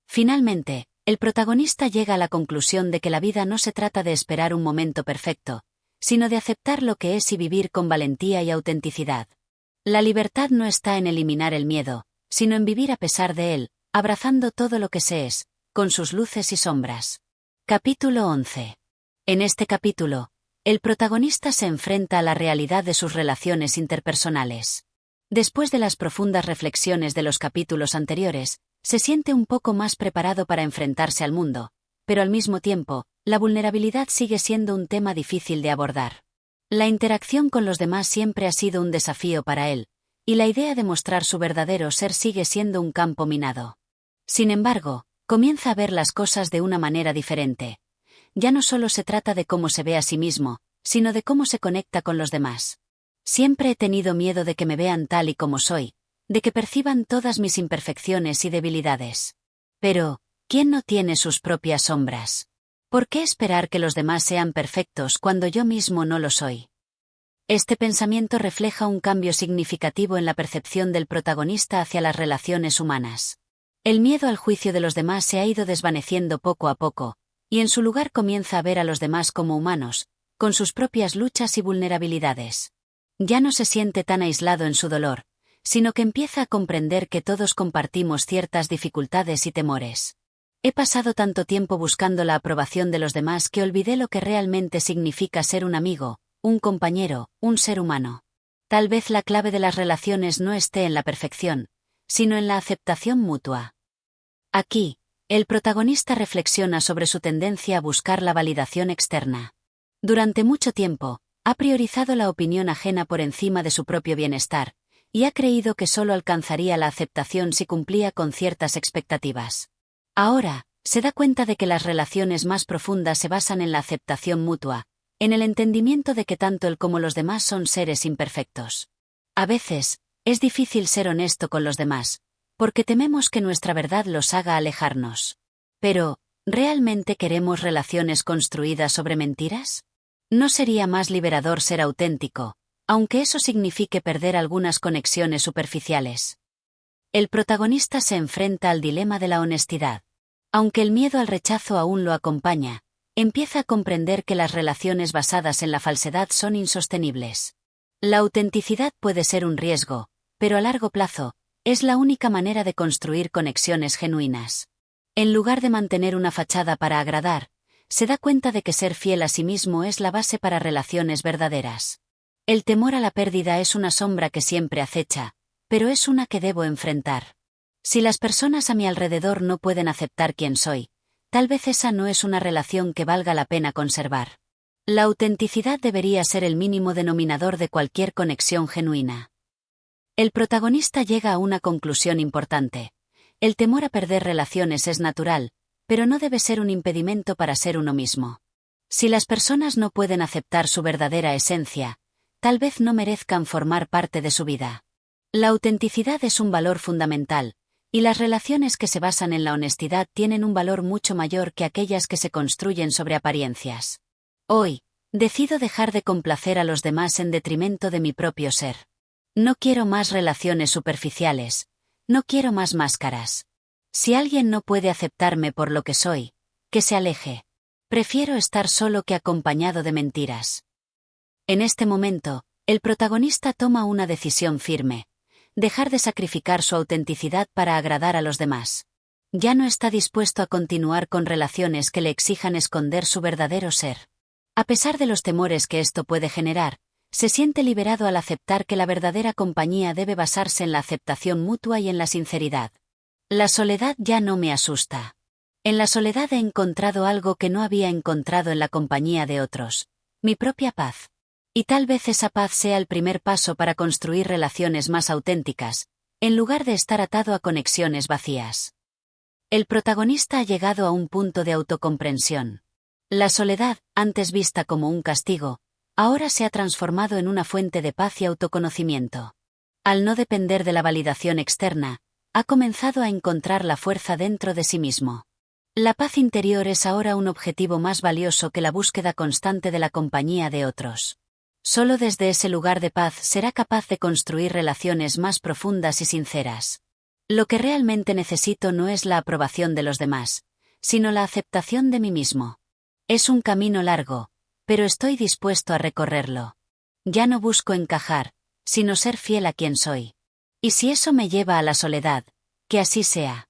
Finalmente, el protagonista llega a la conclusión de que la vida no se trata de esperar un momento perfecto, sino de aceptar lo que es y vivir con valentía y autenticidad. La libertad no está en eliminar el miedo, sino en vivir a pesar de él, abrazando todo lo que se es, con sus luces y sombras. Capítulo 11. En este capítulo, el protagonista se enfrenta a la realidad de sus relaciones interpersonales. Después de las profundas reflexiones de los capítulos anteriores, se siente un poco más preparado para enfrentarse al mundo, pero al mismo tiempo, la vulnerabilidad sigue siendo un tema difícil de abordar. La interacción con los demás siempre ha sido un desafío para él, y la idea de mostrar su verdadero ser sigue siendo un campo minado. Sin embargo, comienza a ver las cosas de una manera diferente. Ya no solo se trata de cómo se ve a sí mismo, sino de cómo se conecta con los demás. Siempre he tenido miedo de que me vean tal y como soy, de que perciban todas mis imperfecciones y debilidades. Pero, ¿quién no tiene sus propias sombras? ¿Por qué esperar que los demás sean perfectos cuando yo mismo no lo soy? Este pensamiento refleja un cambio significativo en la percepción del protagonista hacia las relaciones humanas. El miedo al juicio de los demás se ha ido desvaneciendo poco a poco, y en su lugar comienza a ver a los demás como humanos, con sus propias luchas y vulnerabilidades. Ya no se siente tan aislado en su dolor, sino que empieza a comprender que todos compartimos ciertas dificultades y temores. He pasado tanto tiempo buscando la aprobación de los demás que olvidé lo que realmente significa ser un amigo, un compañero, un ser humano. Tal vez la clave de las relaciones no esté en la perfección, sino en la aceptación mutua. Aquí, el protagonista reflexiona sobre su tendencia a buscar la validación externa. Durante mucho tiempo, ha priorizado la opinión ajena por encima de su propio bienestar, y ha creído que solo alcanzaría la aceptación si cumplía con ciertas expectativas. Ahora, se da cuenta de que las relaciones más profundas se basan en la aceptación mutua, en el entendimiento de que tanto él como los demás son seres imperfectos. A veces, es difícil ser honesto con los demás, porque tememos que nuestra verdad los haga alejarnos. Pero, ¿realmente queremos relaciones construidas sobre mentiras? ¿No sería más liberador ser auténtico, aunque eso signifique perder algunas conexiones superficiales? El protagonista se enfrenta al dilema de la honestidad. Aunque el miedo al rechazo aún lo acompaña, empieza a comprender que las relaciones basadas en la falsedad son insostenibles. La autenticidad puede ser un riesgo, pero a largo plazo, es la única manera de construir conexiones genuinas. En lugar de mantener una fachada para agradar, se da cuenta de que ser fiel a sí mismo es la base para relaciones verdaderas. El temor a la pérdida es una sombra que siempre acecha, pero es una que debo enfrentar. Si las personas a mi alrededor no pueden aceptar quién soy, tal vez esa no es una relación que valga la pena conservar. La autenticidad debería ser el mínimo denominador de cualquier conexión genuina. El protagonista llega a una conclusión importante. El temor a perder relaciones es natural, pero no debe ser un impedimento para ser uno mismo. Si las personas no pueden aceptar su verdadera esencia, tal vez no merezcan formar parte de su vida. La autenticidad es un valor fundamental, y las relaciones que se basan en la honestidad tienen un valor mucho mayor que aquellas que se construyen sobre apariencias. Hoy, decido dejar de complacer a los demás en detrimento de mi propio ser. No quiero más relaciones superficiales, no quiero más máscaras. Si alguien no puede aceptarme por lo que soy, que se aleje. Prefiero estar solo que acompañado de mentiras. En este momento, el protagonista toma una decisión firme: dejar de sacrificar su autenticidad para agradar a los demás. Ya no está dispuesto a continuar con relaciones que le exijan esconder su verdadero ser. A pesar de los temores que esto puede generar, se siente liberado al aceptar que la verdadera compañía debe basarse en la aceptación mutua y en la sinceridad. La soledad ya no me asusta. En la soledad he encontrado algo que no había encontrado en la compañía de otros: mi propia paz. Y tal vez esa paz sea el primer paso para construir relaciones más auténticas, en lugar de estar atado a conexiones vacías. El protagonista ha llegado a un punto de autocomprensión. La soledad, antes vista como un castigo, ahora se ha transformado en una fuente de paz y autoconocimiento. Al no depender de la validación externa, ha comenzado a encontrar la fuerza dentro de sí mismo. La paz interior es ahora un objetivo más valioso que la búsqueda constante de la compañía de otros. Solo desde ese lugar de paz será capaz de construir relaciones más profundas y sinceras. Lo que realmente necesito no es la aprobación de los demás, sino la aceptación de mí mismo. Es un camino largo, pero estoy dispuesto a recorrerlo. Ya no busco encajar, sino ser fiel a quien soy. Y si eso me lleva a la soledad, que así sea.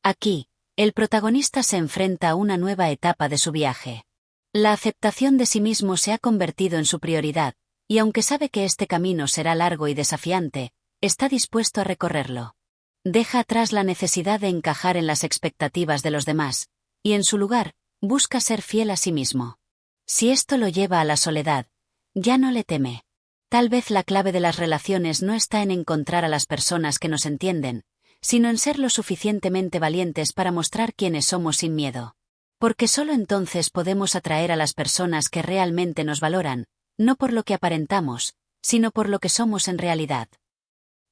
Aquí, el protagonista se enfrenta a una nueva etapa de su viaje. La aceptación de sí mismo se ha convertido en su prioridad, y aunque sabe que este camino será largo y desafiante, está dispuesto a recorrerlo. Deja atrás la necesidad de encajar en las expectativas de los demás, y en su lugar, busca ser fiel a sí mismo. Si esto lo lleva a la soledad, ya no le teme. Tal vez la clave de las relaciones no está en encontrar a las personas que nos entienden, sino en ser lo suficientemente valientes para mostrar quiénes somos sin miedo. Porque solo entonces podemos atraer a las personas que realmente nos valoran, no por lo que aparentamos, sino por lo que somos en realidad.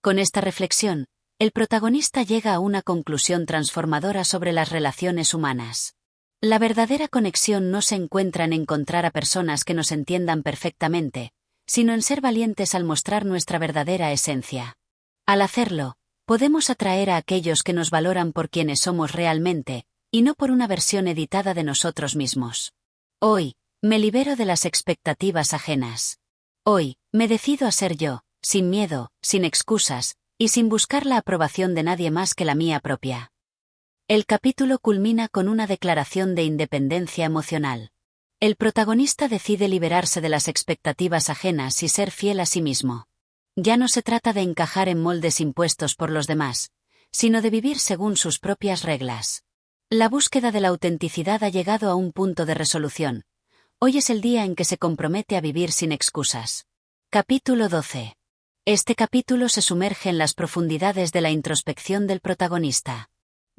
Con esta reflexión, el protagonista llega a una conclusión transformadora sobre las relaciones humanas. La verdadera conexión no se encuentra en encontrar a personas que nos entiendan perfectamente, sino en ser valientes al mostrar nuestra verdadera esencia. Al hacerlo, podemos atraer a aquellos que nos valoran por quienes somos realmente, y no por una versión editada de nosotros mismos. Hoy, me libero de las expectativas ajenas. Hoy, me decido a ser yo, sin miedo, sin excusas, y sin buscar la aprobación de nadie más que la mía propia. El capítulo culmina con una declaración de independencia emocional. El protagonista decide liberarse de las expectativas ajenas y ser fiel a sí mismo. Ya no se trata de encajar en moldes impuestos por los demás, sino de vivir según sus propias reglas. La búsqueda de la autenticidad ha llegado a un punto de resolución. Hoy es el día en que se compromete a vivir sin excusas. Capítulo 12. Este capítulo se sumerge en las profundidades de la introspección del protagonista.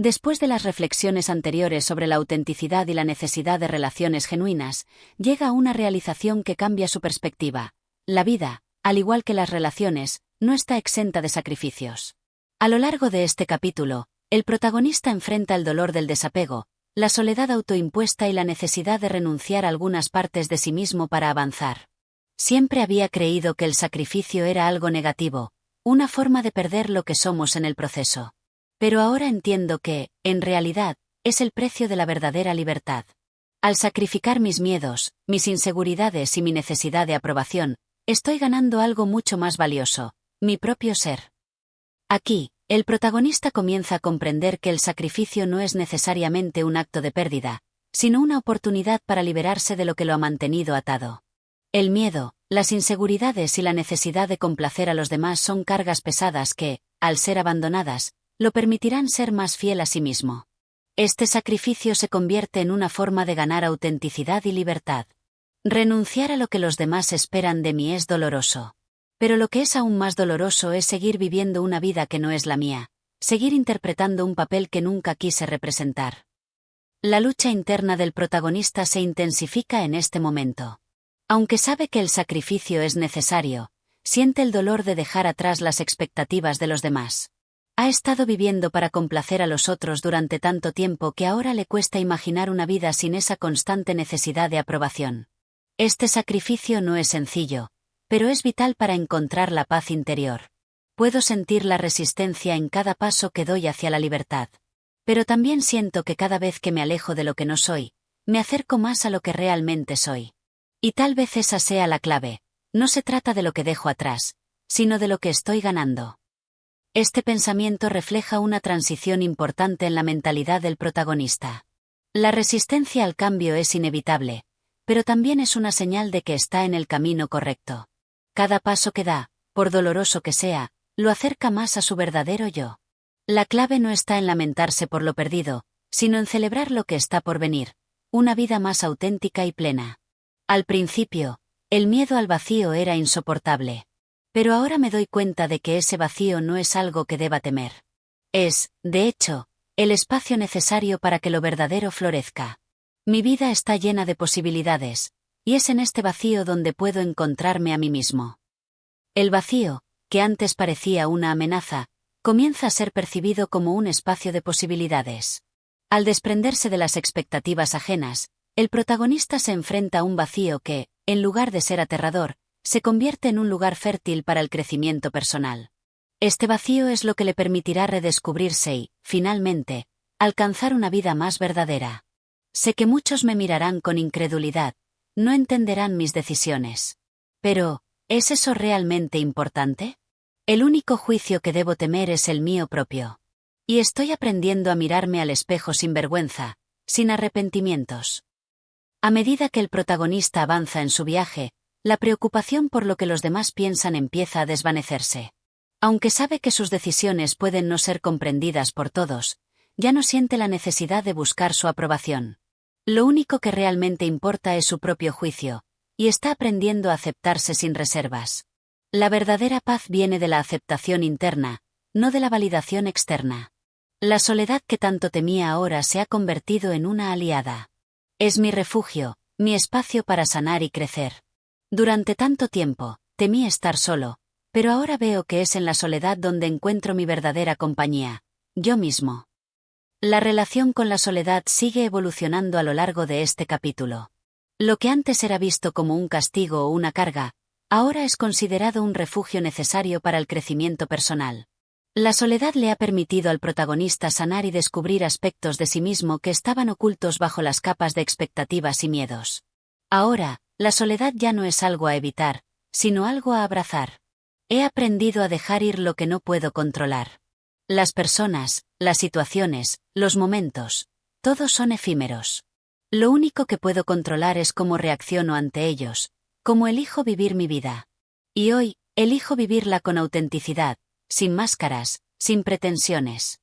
Después de las reflexiones anteriores sobre la autenticidad y la necesidad de relaciones genuinas, llega a una realización que cambia su perspectiva. La vida, al igual que las relaciones, no está exenta de sacrificios. A lo largo de este capítulo, el protagonista enfrenta el dolor del desapego, la soledad autoimpuesta y la necesidad de renunciar a algunas partes de sí mismo para avanzar. Siempre había creído que el sacrificio era algo negativo, una forma de perder lo que somos en el proceso. Pero ahora entiendo que, en realidad, es el precio de la verdadera libertad. Al sacrificar mis miedos, mis inseguridades y mi necesidad de aprobación, estoy ganando algo mucho más valioso: mi propio ser. Aquí, el protagonista comienza a comprender que el sacrificio no es necesariamente un acto de pérdida, sino una oportunidad para liberarse de lo que lo ha mantenido atado. El miedo, las inseguridades y la necesidad de complacer a los demás son cargas pesadas que, al ser abandonadas, lo permitirán ser más fiel a sí mismo. Este sacrificio se convierte en una forma de ganar autenticidad y libertad. Renunciar a lo que los demás esperan de mí es doloroso. Pero lo que es aún más doloroso es seguir viviendo una vida que no es la mía, seguir interpretando un papel que nunca quise representar. La lucha interna del protagonista se intensifica en este momento. Aunque sabe que el sacrificio es necesario, siente el dolor de dejar atrás las expectativas de los demás. Ha estado viviendo para complacer a los otros durante tanto tiempo que ahora le cuesta imaginar una vida sin esa constante necesidad de aprobación. Este sacrificio no es sencillo, pero es vital para encontrar la paz interior. Puedo sentir la resistencia en cada paso que doy hacia la libertad. Pero también siento que cada vez que me alejo de lo que no soy, me acerco más a lo que realmente soy. Y tal vez esa sea la clave. No se trata de lo que dejo atrás, sino de lo que estoy ganando. Este pensamiento refleja una transición importante en la mentalidad del protagonista. La resistencia al cambio es inevitable, pero también es una señal de que está en el camino correcto. Cada paso que da, por doloroso que sea, lo acerca más a su verdadero yo. La clave no está en lamentarse por lo perdido, sino en celebrar lo que está por venir, una vida más auténtica y plena. Al principio, el miedo al vacío era insoportable. Pero ahora me doy cuenta de que ese vacío no es algo que deba temer. Es, de hecho, el espacio necesario para que lo verdadero florezca. Mi vida está llena de posibilidades, y es en este vacío donde puedo encontrarme a mí mismo. El vacío, que antes parecía una amenaza, comienza a ser percibido como un espacio de posibilidades. Al desprenderse de las expectativas ajenas, el protagonista se enfrenta a un vacío que, en lugar de ser aterrador, se convierte en un lugar fértil para el crecimiento personal. Este vacío es lo que le permitirá redescubrirse y, finalmente, alcanzar una vida más verdadera. Sé que muchos me mirarán con incredulidad, no entenderán mis decisiones. Pero, ¿es eso realmente importante? El único juicio que debo temer es el mío propio. Y estoy aprendiendo a mirarme al espejo sin vergüenza, sin arrepentimientos. A medida que el protagonista avanza en su viaje, la preocupación por lo que los demás piensan empieza a desvanecerse. Aunque sabe que sus decisiones pueden no ser comprendidas por todos, ya no siente la necesidad de buscar su aprobación. Lo único que realmente importa es su propio juicio, y está aprendiendo a aceptarse sin reservas. La verdadera paz viene de la aceptación interna, no de la validación externa. La soledad que tanto temía ahora se ha convertido en una aliada. Es mi refugio, mi espacio para sanar y crecer. Durante tanto tiempo, temí estar solo, pero ahora veo que es en la soledad donde encuentro mi verdadera compañía, yo mismo. La relación con la soledad sigue evolucionando a lo largo de este capítulo. Lo que antes era visto como un castigo o una carga, ahora es considerado un refugio necesario para el crecimiento personal. La soledad le ha permitido al protagonista sanar y descubrir aspectos de sí mismo que estaban ocultos bajo las capas de expectativas y miedos. Ahora, la soledad ya no es algo a evitar, sino algo a abrazar. He aprendido a dejar ir lo que no puedo controlar. Las personas, las situaciones, los momentos, todos son efímeros. Lo único que puedo controlar es cómo reacciono ante ellos, cómo elijo vivir mi vida. Y hoy, elijo vivirla con autenticidad, sin máscaras, sin pretensiones.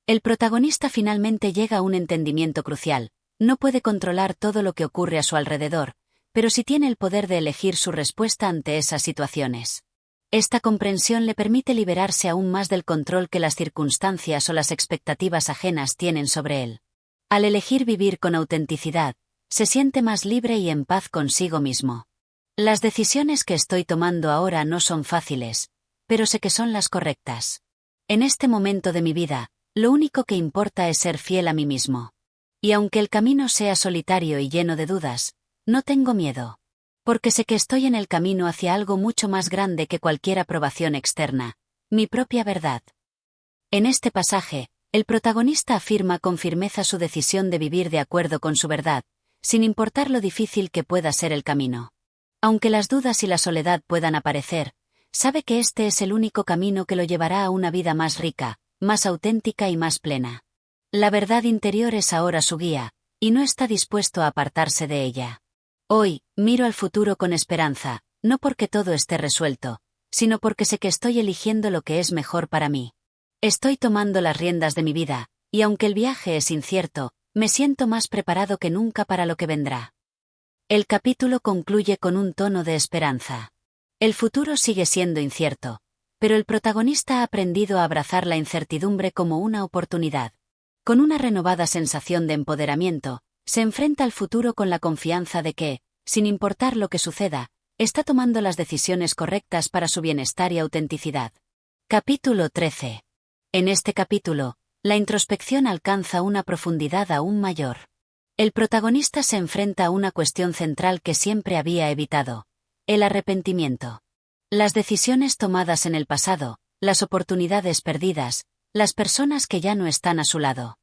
El protagonista finalmente llega a un entendimiento crucial. No puede controlar todo lo que ocurre a su alrededor, pero sí tiene el poder de elegir su respuesta ante esas situaciones. Esta comprensión le permite liberarse aún más del control que las circunstancias o las expectativas ajenas tienen sobre él. Al elegir vivir con autenticidad, se siente más libre y en paz consigo mismo. Las decisiones que estoy tomando ahora no son fáciles, pero sé que son las correctas. En este momento de mi vida, lo único que importa es ser fiel a mí mismo. Y aunque el camino sea solitario y lleno de dudas, no tengo miedo. Porque sé que estoy en el camino hacia algo mucho más grande que cualquier aprobación externa, mi propia verdad. En este pasaje, el protagonista afirma con firmeza su decisión de vivir de acuerdo con su verdad, sin importar lo difícil que pueda ser el camino. Aunque las dudas y la soledad puedan aparecer, sabe que este es el único camino que lo llevará a una vida más rica, más auténtica y más plena. La verdad interior es ahora su guía, y no está dispuesto a apartarse de ella. Hoy, miro al futuro con esperanza, no porque todo esté resuelto, sino porque sé que estoy eligiendo lo que es mejor para mí. Estoy tomando las riendas de mi vida, y aunque el viaje es incierto, me siento más preparado que nunca para lo que vendrá. El capítulo concluye con un tono de esperanza. El futuro sigue siendo incierto, pero el protagonista ha aprendido a abrazar la incertidumbre como una oportunidad. Con una renovada sensación de empoderamiento, se enfrenta al futuro con la confianza de que, sin importar lo que suceda, está tomando las decisiones correctas para su bienestar y autenticidad. Capítulo 13. En este capítulo, la introspección alcanza una profundidad aún mayor. El protagonista se enfrenta a una cuestión central que siempre había evitado: el arrepentimiento. Las decisiones tomadas en el pasado, las oportunidades perdidas, las personas que ya no están a su lado.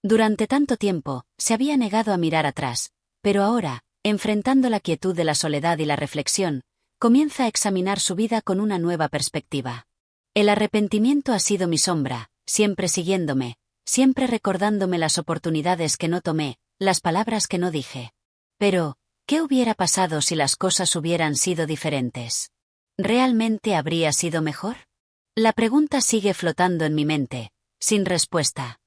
Durante tanto tiempo, se había negado a mirar atrás, pero ahora, enfrentando la quietud de la soledad y la reflexión, comienza a examinar su vida con una nueva perspectiva. El arrepentimiento ha sido mi sombra, siempre siguiéndome, siempre recordándome las oportunidades que no tomé, las palabras que no dije. Pero, ¿qué hubiera pasado si las cosas hubieran sido diferentes? ¿Realmente habría sido mejor? La pregunta sigue flotando en mi mente, sin respuesta.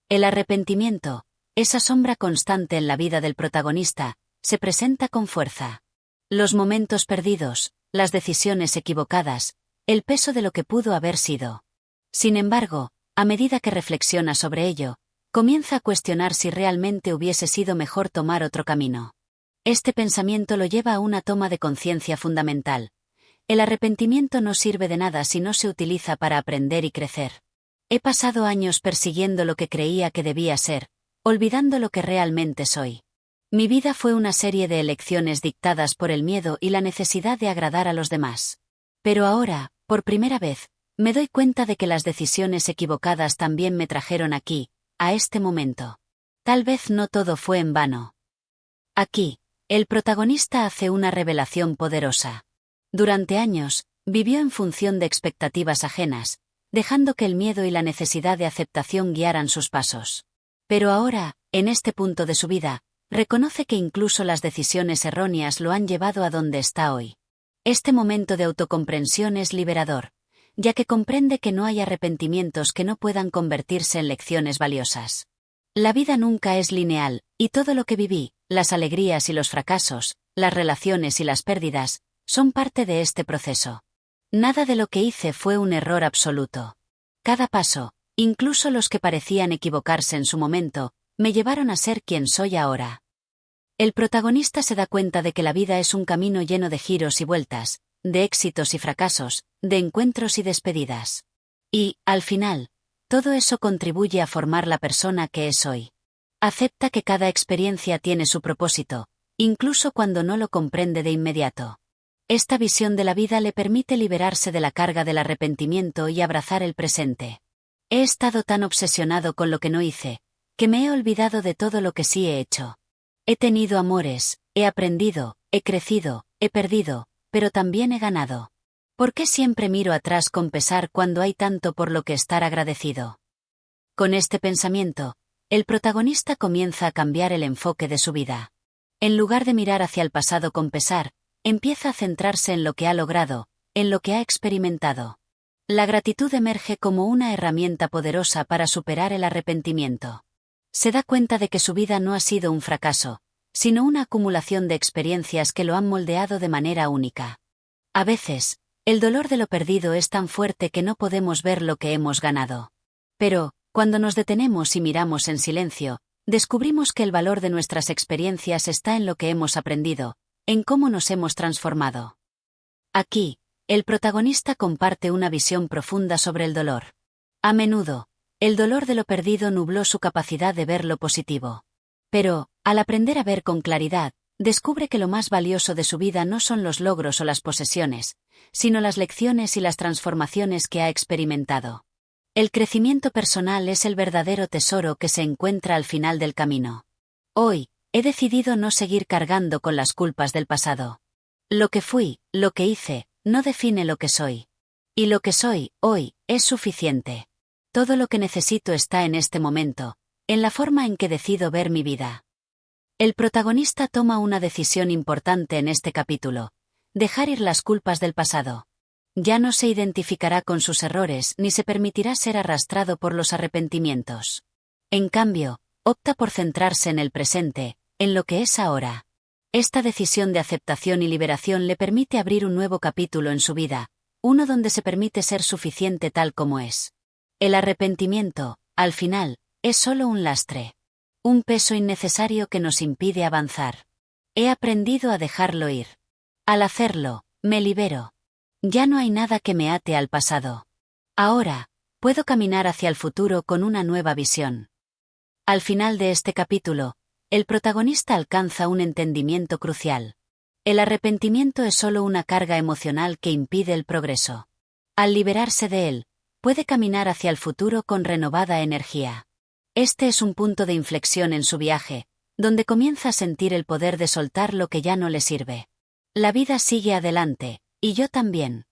El arrepentimiento, esa sombra constante en la vida del protagonista, se presenta con fuerza. Los momentos perdidos, las decisiones equivocadas, el peso de lo que pudo haber sido. Sin embargo, a medida que reflexiona sobre ello, comienza a cuestionar si realmente hubiese sido mejor tomar otro camino. Este pensamiento lo lleva a una toma de conciencia fundamental. El arrepentimiento no sirve de nada si no se utiliza para aprender y crecer. He pasado años persiguiendo lo que creía que debía ser, olvidando lo que realmente soy. Mi vida fue una serie de elecciones dictadas por el miedo y la necesidad de agradar a los demás. Pero ahora, por primera vez, me doy cuenta de que las decisiones equivocadas también me trajeron aquí, a este momento. Tal vez no todo fue en vano. Aquí, el protagonista hace una revelación poderosa. Durante años, vivió en función de expectativas ajenas, dejando que el miedo y la necesidad de aceptación guiaran sus pasos. Pero ahora, en este punto de su vida, reconoce que incluso las decisiones erróneas lo han llevado a donde está hoy. Este momento de autocomprensión es liberador, ya que comprende que no hay arrepentimientos que no puedan convertirse en lecciones valiosas. La vida nunca es lineal, y todo lo que viví, las alegrías y los fracasos, las relaciones y las pérdidas, son parte de este proceso. Nada de lo que hice fue un error absoluto. Cada paso, incluso los que parecían equivocarse en su momento, me llevaron a ser quien soy ahora. El protagonista se da cuenta de que la vida es un camino lleno de giros y vueltas, de éxitos y fracasos, de encuentros y despedidas. Y, al final, todo eso contribuye a formar la persona que es hoy. Acepta que cada experiencia tiene su propósito, incluso cuando no lo comprende de inmediato. Esta visión de la vida le permite liberarse de la carga del arrepentimiento y abrazar el presente. He estado tan obsesionado con lo que no hice, que me he olvidado de todo lo que sí he hecho. He tenido amores, he aprendido, he crecido, he perdido, pero también he ganado. ¿Por qué siempre miro atrás con pesar cuando hay tanto por lo que estar agradecido? Con este pensamiento, el protagonista comienza a cambiar el enfoque de su vida. En lugar de mirar hacia el pasado con pesar, empieza a centrarse en lo que ha logrado, en lo que ha experimentado. La gratitud emerge como una herramienta poderosa para superar el arrepentimiento. Se da cuenta de que su vida no ha sido un fracaso, sino una acumulación de experiencias que lo han moldeado de manera única. A veces, el dolor de lo perdido es tan fuerte que no podemos ver lo que hemos ganado. Pero, cuando nos detenemos y miramos en silencio, descubrimos que el valor de nuestras experiencias está en lo que hemos aprendido, en cómo nos hemos transformado. Aquí, el protagonista comparte una visión profunda sobre el dolor. A menudo, el dolor de lo perdido nubló su capacidad de ver lo positivo. Pero, al aprender a ver con claridad, descubre que lo más valioso de su vida no son los logros o las posesiones, sino las lecciones y las transformaciones que ha experimentado. El crecimiento personal es el verdadero tesoro que se encuentra al final del camino. Hoy, he decidido no seguir cargando con las culpas del pasado. Lo que fui, lo que hice, no define lo que soy. Y lo que soy, hoy, es suficiente. Todo lo que necesito está en este momento, en la forma en que decido ver mi vida. El protagonista toma una decisión importante en este capítulo: dejar ir las culpas del pasado. Ya no se identificará con sus errores ni se permitirá ser arrastrado por los arrepentimientos. En cambio, opta por centrarse en el presente, en lo que es ahora. Esta decisión de aceptación y liberación le permite abrir un nuevo capítulo en su vida, uno donde se permite ser suficiente tal como es. El arrepentimiento, al final, es solo un lastre. Un peso innecesario que nos impide avanzar. He aprendido a dejarlo ir. Al hacerlo, me libero. Ya no hay nada que me ate al pasado. Ahora, puedo caminar hacia el futuro con una nueva visión. Al final de este capítulo, el protagonista alcanza un entendimiento crucial. El arrepentimiento es solo una carga emocional que impide el progreso. Al liberarse de él, puede caminar hacia el futuro con renovada energía. Este es un punto de inflexión en su viaje, donde comienza a sentir el poder de soltar lo que ya no le sirve. La vida sigue adelante, y yo también.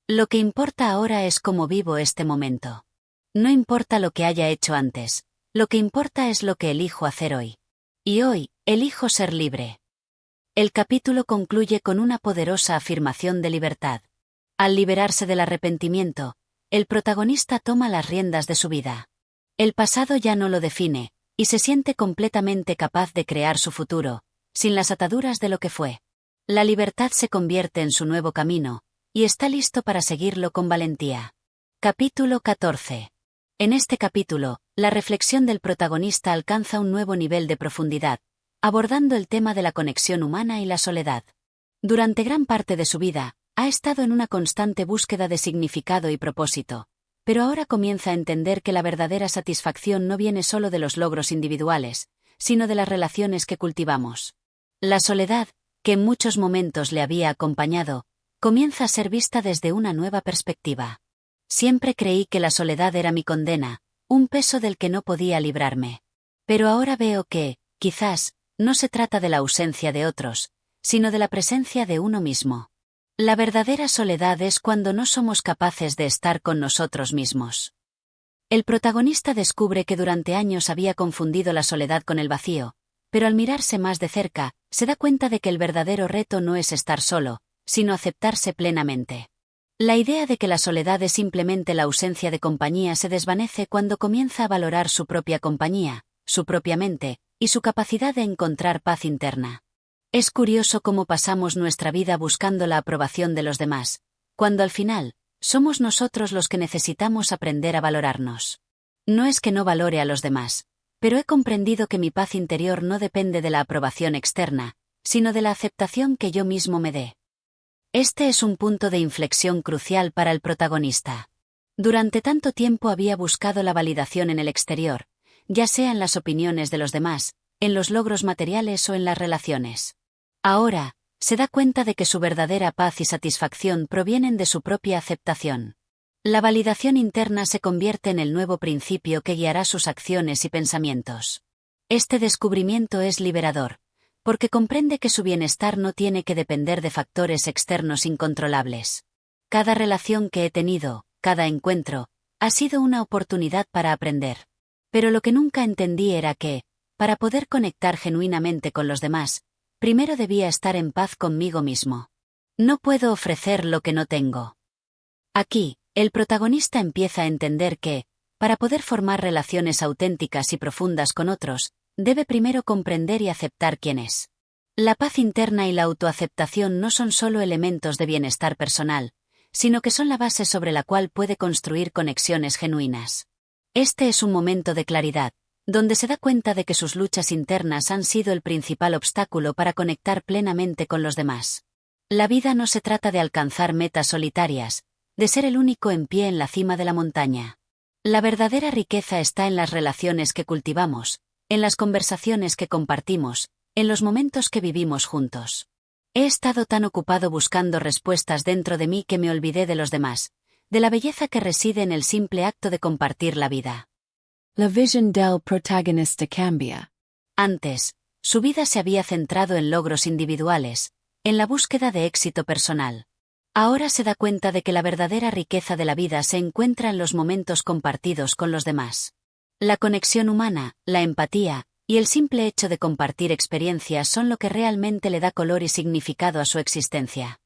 Lo que importa ahora es cómo vivo este momento. No importa lo que haya hecho antes, lo que importa es lo que elijo hacer hoy. Y hoy, elijo ser libre. El capítulo concluye con una poderosa afirmación de libertad. Al liberarse del arrepentimiento, el protagonista toma las riendas de su vida. El pasado ya no lo define, y se siente completamente capaz de crear su futuro, sin las ataduras de lo que fue. La libertad se convierte en su nuevo camino, y está listo para seguirlo con valentía. Capítulo 14. En este capítulo, la reflexión del protagonista alcanza un nuevo nivel de profundidad, abordando el tema de la conexión humana y la soledad. Durante gran parte de su vida, ha estado en una constante búsqueda de significado y propósito, pero ahora comienza a entender que la verdadera satisfacción no viene solo de los logros individuales, sino de las relaciones que cultivamos. La soledad, que en muchos momentos le había acompañado, comienza a ser vista desde una nueva perspectiva. Siempre creí que la soledad era mi condena, un peso del que no podía librarme. Pero ahora veo que, quizás, no se trata de la ausencia de otros, sino de la presencia de uno mismo. La verdadera soledad es cuando no somos capaces de estar con nosotros mismos. El protagonista descubre que durante años había confundido la soledad con el vacío, pero al mirarse más de cerca, se da cuenta de que el verdadero reto no es estar solo, sino aceptarse plenamente. La idea de que la soledad es simplemente la ausencia de compañía se desvanece cuando comienza a valorar su propia compañía, su propia mente, y su capacidad de encontrar paz interna. Es curioso cómo pasamos nuestra vida buscando la aprobación de los demás, cuando al final, somos nosotros los que necesitamos aprender a valorarnos. No es que no valore a los demás, pero he comprendido que mi paz interior no depende de la aprobación externa, sino de la aceptación que yo mismo me dé. Este es un punto de inflexión crucial para el protagonista. Durante tanto tiempo había buscado la validación en el exterior, ya sea en las opiniones de los demás, en los logros materiales o en las relaciones. Ahora, se da cuenta de que su verdadera paz y satisfacción provienen de su propia aceptación. La validación interna se convierte en el nuevo principio que guiará sus acciones y pensamientos. Este descubrimiento es liberador, porque comprende que su bienestar no tiene que depender de factores externos incontrolables. Cada relación que he tenido, cada encuentro, ha sido una oportunidad para aprender. Pero lo que nunca entendí era que, para poder conectar genuinamente con los demás, primero debía estar en paz conmigo mismo. No puedo ofrecer lo que no tengo. Aquí, el protagonista empieza a entender que, para poder formar relaciones auténticas y profundas con otros, debe primero comprender y aceptar quién es. La paz interna y la autoaceptación no son solo elementos de bienestar personal, sino que son la base sobre la cual puede construir conexiones genuinas. Este es un momento de claridad, donde se da cuenta de que sus luchas internas han sido el principal obstáculo para conectar plenamente con los demás. La vida no se trata de alcanzar metas solitarias, de ser el único en pie en la cima de la montaña. La verdadera riqueza está en las relaciones que cultivamos, en las conversaciones que compartimos, en los momentos que vivimos juntos. He estado tan ocupado buscando respuestas dentro de mí que me olvidé de los demás, de la belleza que reside en el simple acto de compartir la vida. La visión del protagonista cambia. Antes, su vida se había centrado en logros individuales, en la búsqueda de éxito personal. Ahora se da cuenta de que la verdadera riqueza de la vida se encuentra en los momentos compartidos con los demás. La conexión humana, la empatía, y el simple hecho de compartir experiencias son lo que realmente le da color y significado a su existencia.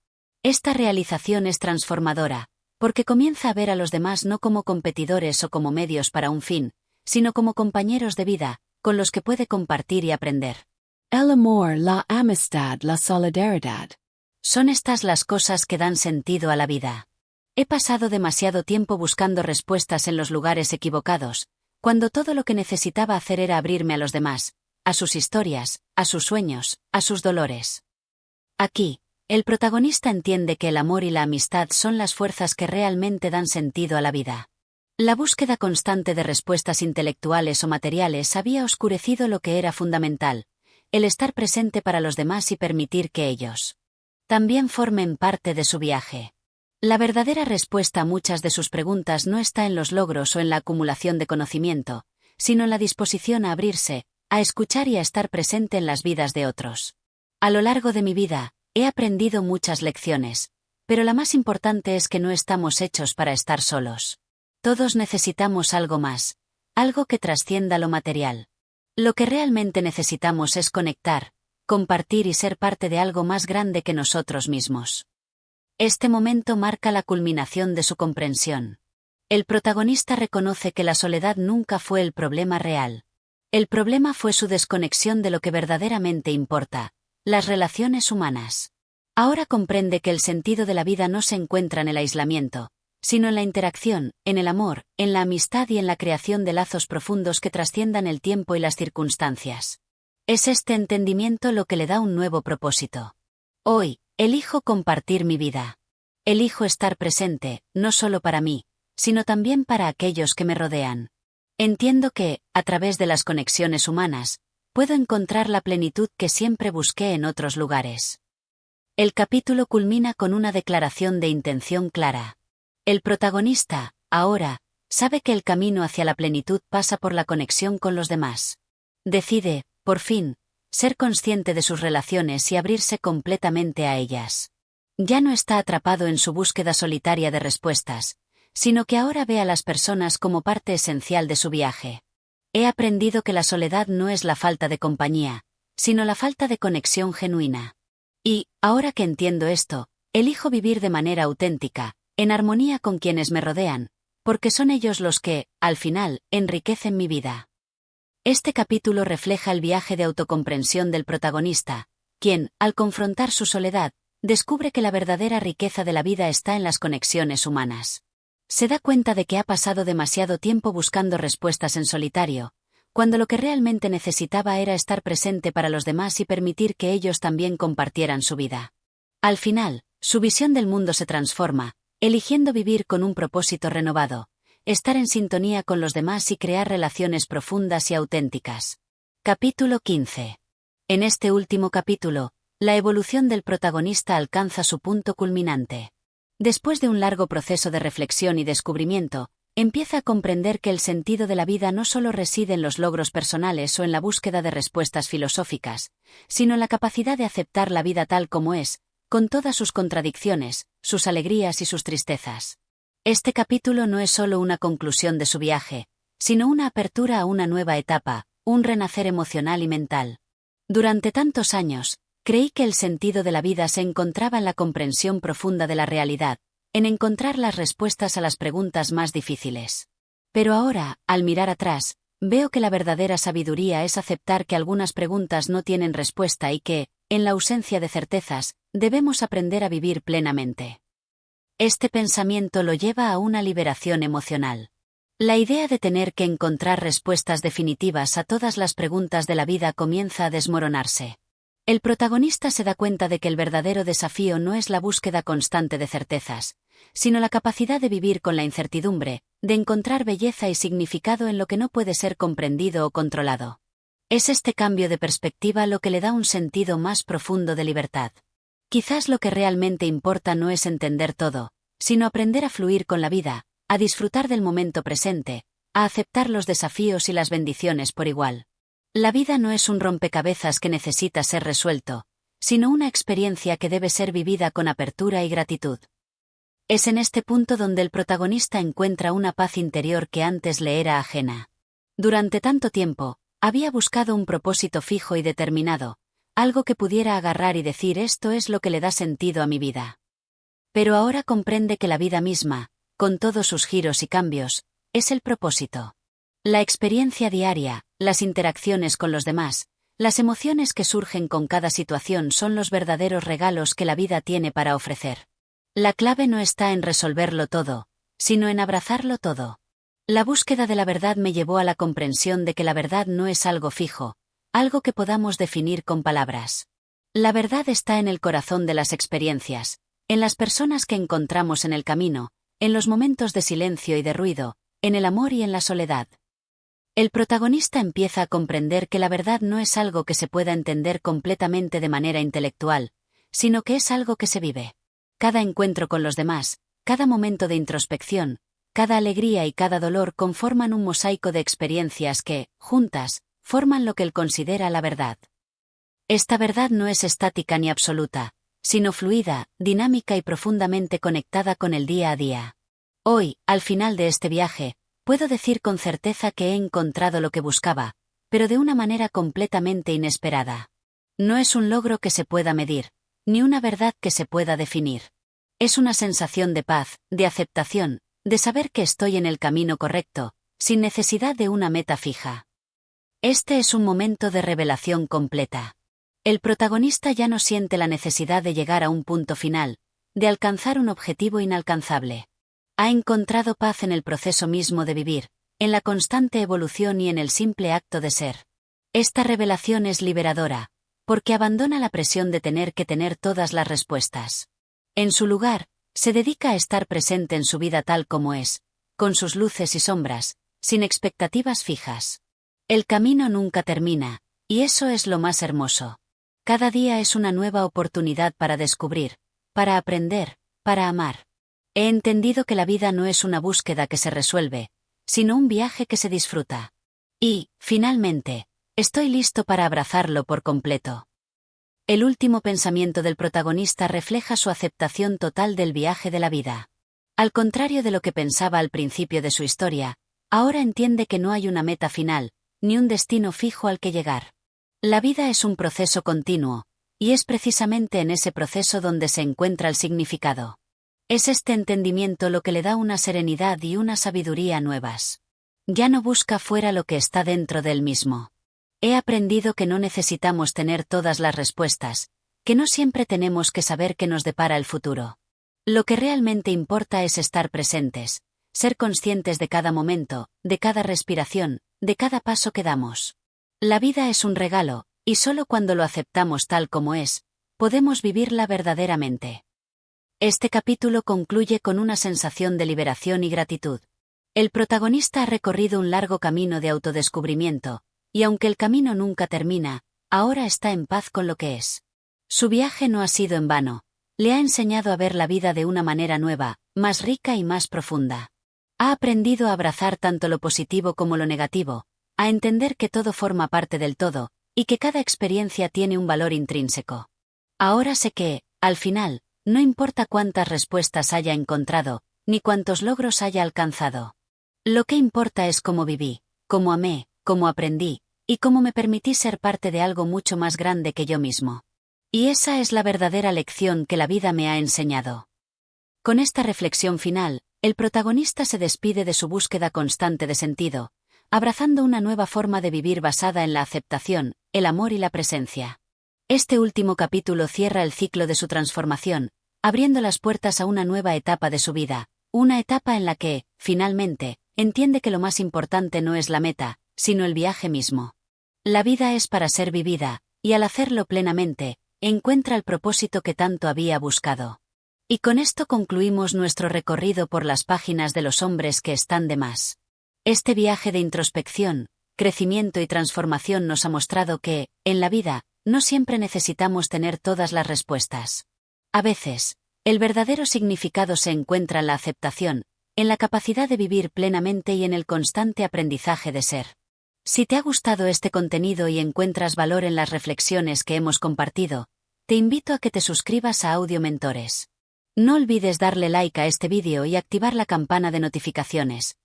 Esta realización es transformadora, porque comienza a ver a los demás no como competidores o como medios para un fin, sino como compañeros de vida, con los que puede compartir y aprender. El amor, la amistad, la solidaridad. Son estas las cosas que dan sentido a la vida. He pasado demasiado tiempo buscando respuestas en los lugares equivocados, cuando todo lo que necesitaba hacer era abrirme a los demás, a sus historias, a sus sueños, a sus dolores. Aquí, el protagonista entiende que el amor y la amistad son las fuerzas que realmente dan sentido a la vida. La búsqueda constante de respuestas intelectuales o materiales había oscurecido lo que era fundamental, el estar presente para los demás y permitir que ellos también formen parte de su viaje. La verdadera respuesta a muchas de sus preguntas no está en los logros o en la acumulación de conocimiento, sino en la disposición a abrirse, a escuchar y a estar presente en las vidas de otros. A lo largo de mi vida, he aprendido muchas lecciones, pero la más importante es que no estamos hechos para estar solos. Todos necesitamos algo más, algo que trascienda lo material. Lo que realmente necesitamos es conectar, compartir y ser parte de algo más grande que nosotros mismos. Este momento marca la culminación de su comprensión. El protagonista reconoce que la soledad nunca fue el problema real. El problema fue su desconexión de lo que verdaderamente importa, las relaciones humanas. Ahora comprende que el sentido de la vida no se encuentra en el aislamiento, sino en la interacción, en el amor, en la amistad y en la creación de lazos profundos que trasciendan el tiempo y las circunstancias. Es este entendimiento lo que le da un nuevo propósito. Hoy, elijo compartir mi vida. Elijo estar presente, no solo para mí, sino también para aquellos que me rodean. Entiendo que, a través de las conexiones humanas, puedo encontrar la plenitud que siempre busqué en otros lugares. El capítulo culmina con una declaración de intención clara. El protagonista, ahora, sabe que el camino hacia la plenitud pasa por la conexión con los demás. Decide, por fin, ser consciente de sus relaciones y abrirse completamente a ellas. Ya no está atrapado en su búsqueda solitaria de respuestas, sino que ahora ve a las personas como parte esencial de su viaje. He aprendido que la soledad no es la falta de compañía, sino la falta de conexión genuina. Y, ahora que entiendo esto, elijo vivir de manera auténtica, en armonía con quienes me rodean, porque son ellos los que, al final, enriquecen mi vida. Este capítulo refleja el viaje de autocomprensión del protagonista, quien, al confrontar su soledad, descubre que la verdadera riqueza de la vida está en las conexiones humanas. Se da cuenta de que ha pasado demasiado tiempo buscando respuestas en solitario, cuando lo que realmente necesitaba era estar presente para los demás y permitir que ellos también compartieran su vida. Al final, su visión del mundo se transforma, eligiendo vivir con un propósito renovado, estar en sintonía con los demás y crear relaciones profundas y auténticas. Capítulo 15. En este último capítulo, la evolución del protagonista alcanza su punto culminante. Después de un largo proceso de reflexión y descubrimiento, empieza a comprender que el sentido de la vida no solo reside en los logros personales o en la búsqueda de respuestas filosóficas, sino en la capacidad de aceptar la vida tal como es, con todas sus contradicciones, sus alegrías y sus tristezas. Este capítulo no es solo una conclusión de su viaje, sino una apertura a una nueva etapa, un renacer emocional y mental. Durante tantos años, creí que el sentido de la vida se encontraba en la comprensión profunda de la realidad, en encontrar las respuestas a las preguntas más difíciles. Pero ahora, al mirar atrás, veo que la verdadera sabiduría es aceptar que algunas preguntas no tienen respuesta y que, en la ausencia de certezas, debemos aprender a vivir plenamente. Este pensamiento lo lleva a una liberación emocional. La idea de tener que encontrar respuestas definitivas a todas las preguntas de la vida comienza a desmoronarse. El protagonista se da cuenta de que el verdadero desafío no es la búsqueda constante de certezas, sino la capacidad de vivir con la incertidumbre, de encontrar belleza y significado en lo que no puede ser comprendido o controlado. Es este cambio de perspectiva lo que le da un sentido más profundo de libertad. Quizás lo que realmente importa no es entender todo, sino aprender a fluir con la vida, a disfrutar del momento presente, a aceptar los desafíos y las bendiciones por igual. La vida no es un rompecabezas que necesita ser resuelto, sino una experiencia que debe ser vivida con apertura y gratitud. Es en este punto donde el protagonista encuentra una paz interior que antes le era ajena. Durante tanto tiempo, había buscado un propósito fijo y determinado, algo que pudiera agarrar y decir esto es lo que le da sentido a mi vida. Pero ahora comprende que la vida misma, con todos sus giros y cambios, es el propósito. La experiencia diaria, las interacciones con los demás, Las emociones que surgen con cada situación son los verdaderos regalos que la vida tiene para ofrecer. La clave no está en resolverlo todo, sino en abrazarlo todo. La búsqueda de la verdad me llevó a la comprensión de que la verdad no es algo fijo, algo que podamos definir con palabras. La verdad está en el corazón de las experiencias, en las personas que encontramos en el camino, en los momentos de silencio y de ruido, en el amor y en la soledad. El protagonista empieza a comprender que la verdad no es algo que se pueda entender completamente de manera intelectual, sino que es algo que se vive. Cada encuentro con los demás, cada momento de introspección, cada alegría y cada dolor conforman un mosaico de experiencias que, juntas, forman lo que él considera la verdad. Esta verdad no es estática ni absoluta, sino fluida, dinámica y profundamente conectada con el día a día. Hoy, al final de este viaje, puedo decir con certeza que he encontrado lo que buscaba, pero de una manera completamente inesperada. No es un logro que se pueda medir, ni una verdad que se pueda definir. Es una sensación de paz, de aceptación, de saber que estoy en el camino correcto, sin necesidad de una meta fija. Este es un momento de revelación completa. El protagonista ya no siente la necesidad de llegar a un punto final, de alcanzar un objetivo inalcanzable. Ha encontrado paz en el proceso mismo de vivir, en la constante evolución y en el simple acto de ser. Esta revelación es liberadora, porque abandona la presión de tener que tener todas las respuestas. En su lugar, se dedica a estar presente en su vida tal como es, con sus luces y sombras, sin expectativas fijas. El camino nunca termina, y eso es lo más hermoso. Cada día es una nueva oportunidad para descubrir, para aprender, para amar. He entendido que la vida no es una búsqueda que se resuelve, sino un viaje que se disfruta. Y, finalmente, estoy listo para abrazarlo por completo. El último pensamiento del protagonista refleja su aceptación total del viaje de la vida. Al contrario de lo que pensaba al principio de su historia, ahora entiende que no hay una meta final, ni un destino fijo al que llegar. La vida es un proceso continuo, y es precisamente en ese proceso donde se encuentra el significado. Es este entendimiento lo que le da una serenidad y una sabiduría nuevas. Ya no busca fuera lo que está dentro de él mismo. He aprendido que no necesitamos tener todas las respuestas, que no siempre tenemos que saber qué nos depara el futuro. Lo que realmente importa es estar presentes, ser conscientes de cada momento, de cada respiración, de cada paso que damos. La vida es un regalo, y solo cuando lo aceptamos tal como es, podemos vivirla verdaderamente. Este capítulo concluye con una sensación de liberación y gratitud. El protagonista ha recorrido un largo camino de autodescubrimiento, y aunque el camino nunca termina, ahora está en paz con lo que es. Su viaje no ha sido en vano, le ha enseñado a ver la vida de una manera nueva, más rica y más profunda. Ha aprendido a abrazar tanto lo positivo como lo negativo, a entender que todo forma parte del todo, y que cada experiencia tiene un valor intrínseco. Ahora sé que, al final, no importa cuántas respuestas haya encontrado, ni cuántos logros haya alcanzado. Lo que importa es cómo viví, cómo amé, cómo aprendí, y cómo me permití ser parte de algo mucho más grande que yo mismo. Y esa es la verdadera lección que la vida me ha enseñado. Con esta reflexión final, el protagonista se despide de su búsqueda constante de sentido, abrazando una nueva forma de vivir basada en la aceptación, el amor y la presencia. Este último capítulo cierra el ciclo de su transformación, abriendo las puertas a una nueva etapa de su vida, una etapa en la que, finalmente, entiende que lo más importante no es la meta, sino el viaje mismo. La vida es para ser vivida, y al hacerlo plenamente, encuentra el propósito que tanto había buscado. Y con esto concluimos nuestro recorrido por las páginas de Los hombres que están de más. Este viaje de introspección, crecimiento y transformación nos ha mostrado que, en la vida, no siempre necesitamos tener todas las respuestas. A veces, el verdadero significado se encuentra en la aceptación, en la capacidad de vivir plenamente y en el constante aprendizaje de ser. Si te ha gustado este contenido y encuentras valor en las reflexiones que hemos compartido, te invito a que te suscribas a Audio Mentores. No olvides darle like a este vídeo y activar la campana de notificaciones.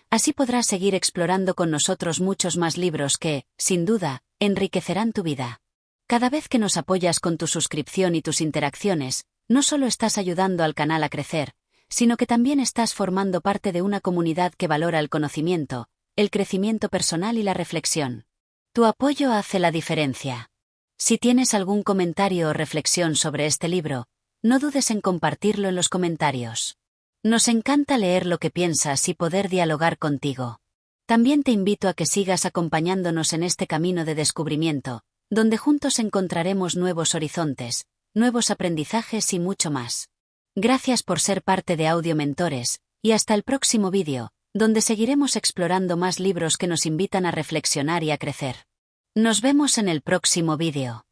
Así podrás seguir explorando con nosotros muchos más libros que, sin duda, enriquecerán tu vida. Cada vez que nos apoyas con tu suscripción y tus interacciones, no solo estás ayudando al canal a crecer, sino que también estás formando parte de una comunidad que valora el conocimiento, el crecimiento personal y la reflexión. Tu apoyo hace la diferencia. Si tienes algún comentario o reflexión sobre este libro, no dudes en compartirlo en los comentarios. Nos encanta leer lo que piensas y poder dialogar contigo. También te invito a que sigas acompañándonos en este camino de descubrimiento, donde juntos encontraremos nuevos horizontes, nuevos aprendizajes y mucho más. Gracias por ser parte de Audio Mentores, y hasta el próximo vídeo, donde seguiremos explorando más libros que nos invitan a reflexionar y a crecer. Nos vemos en el próximo vídeo.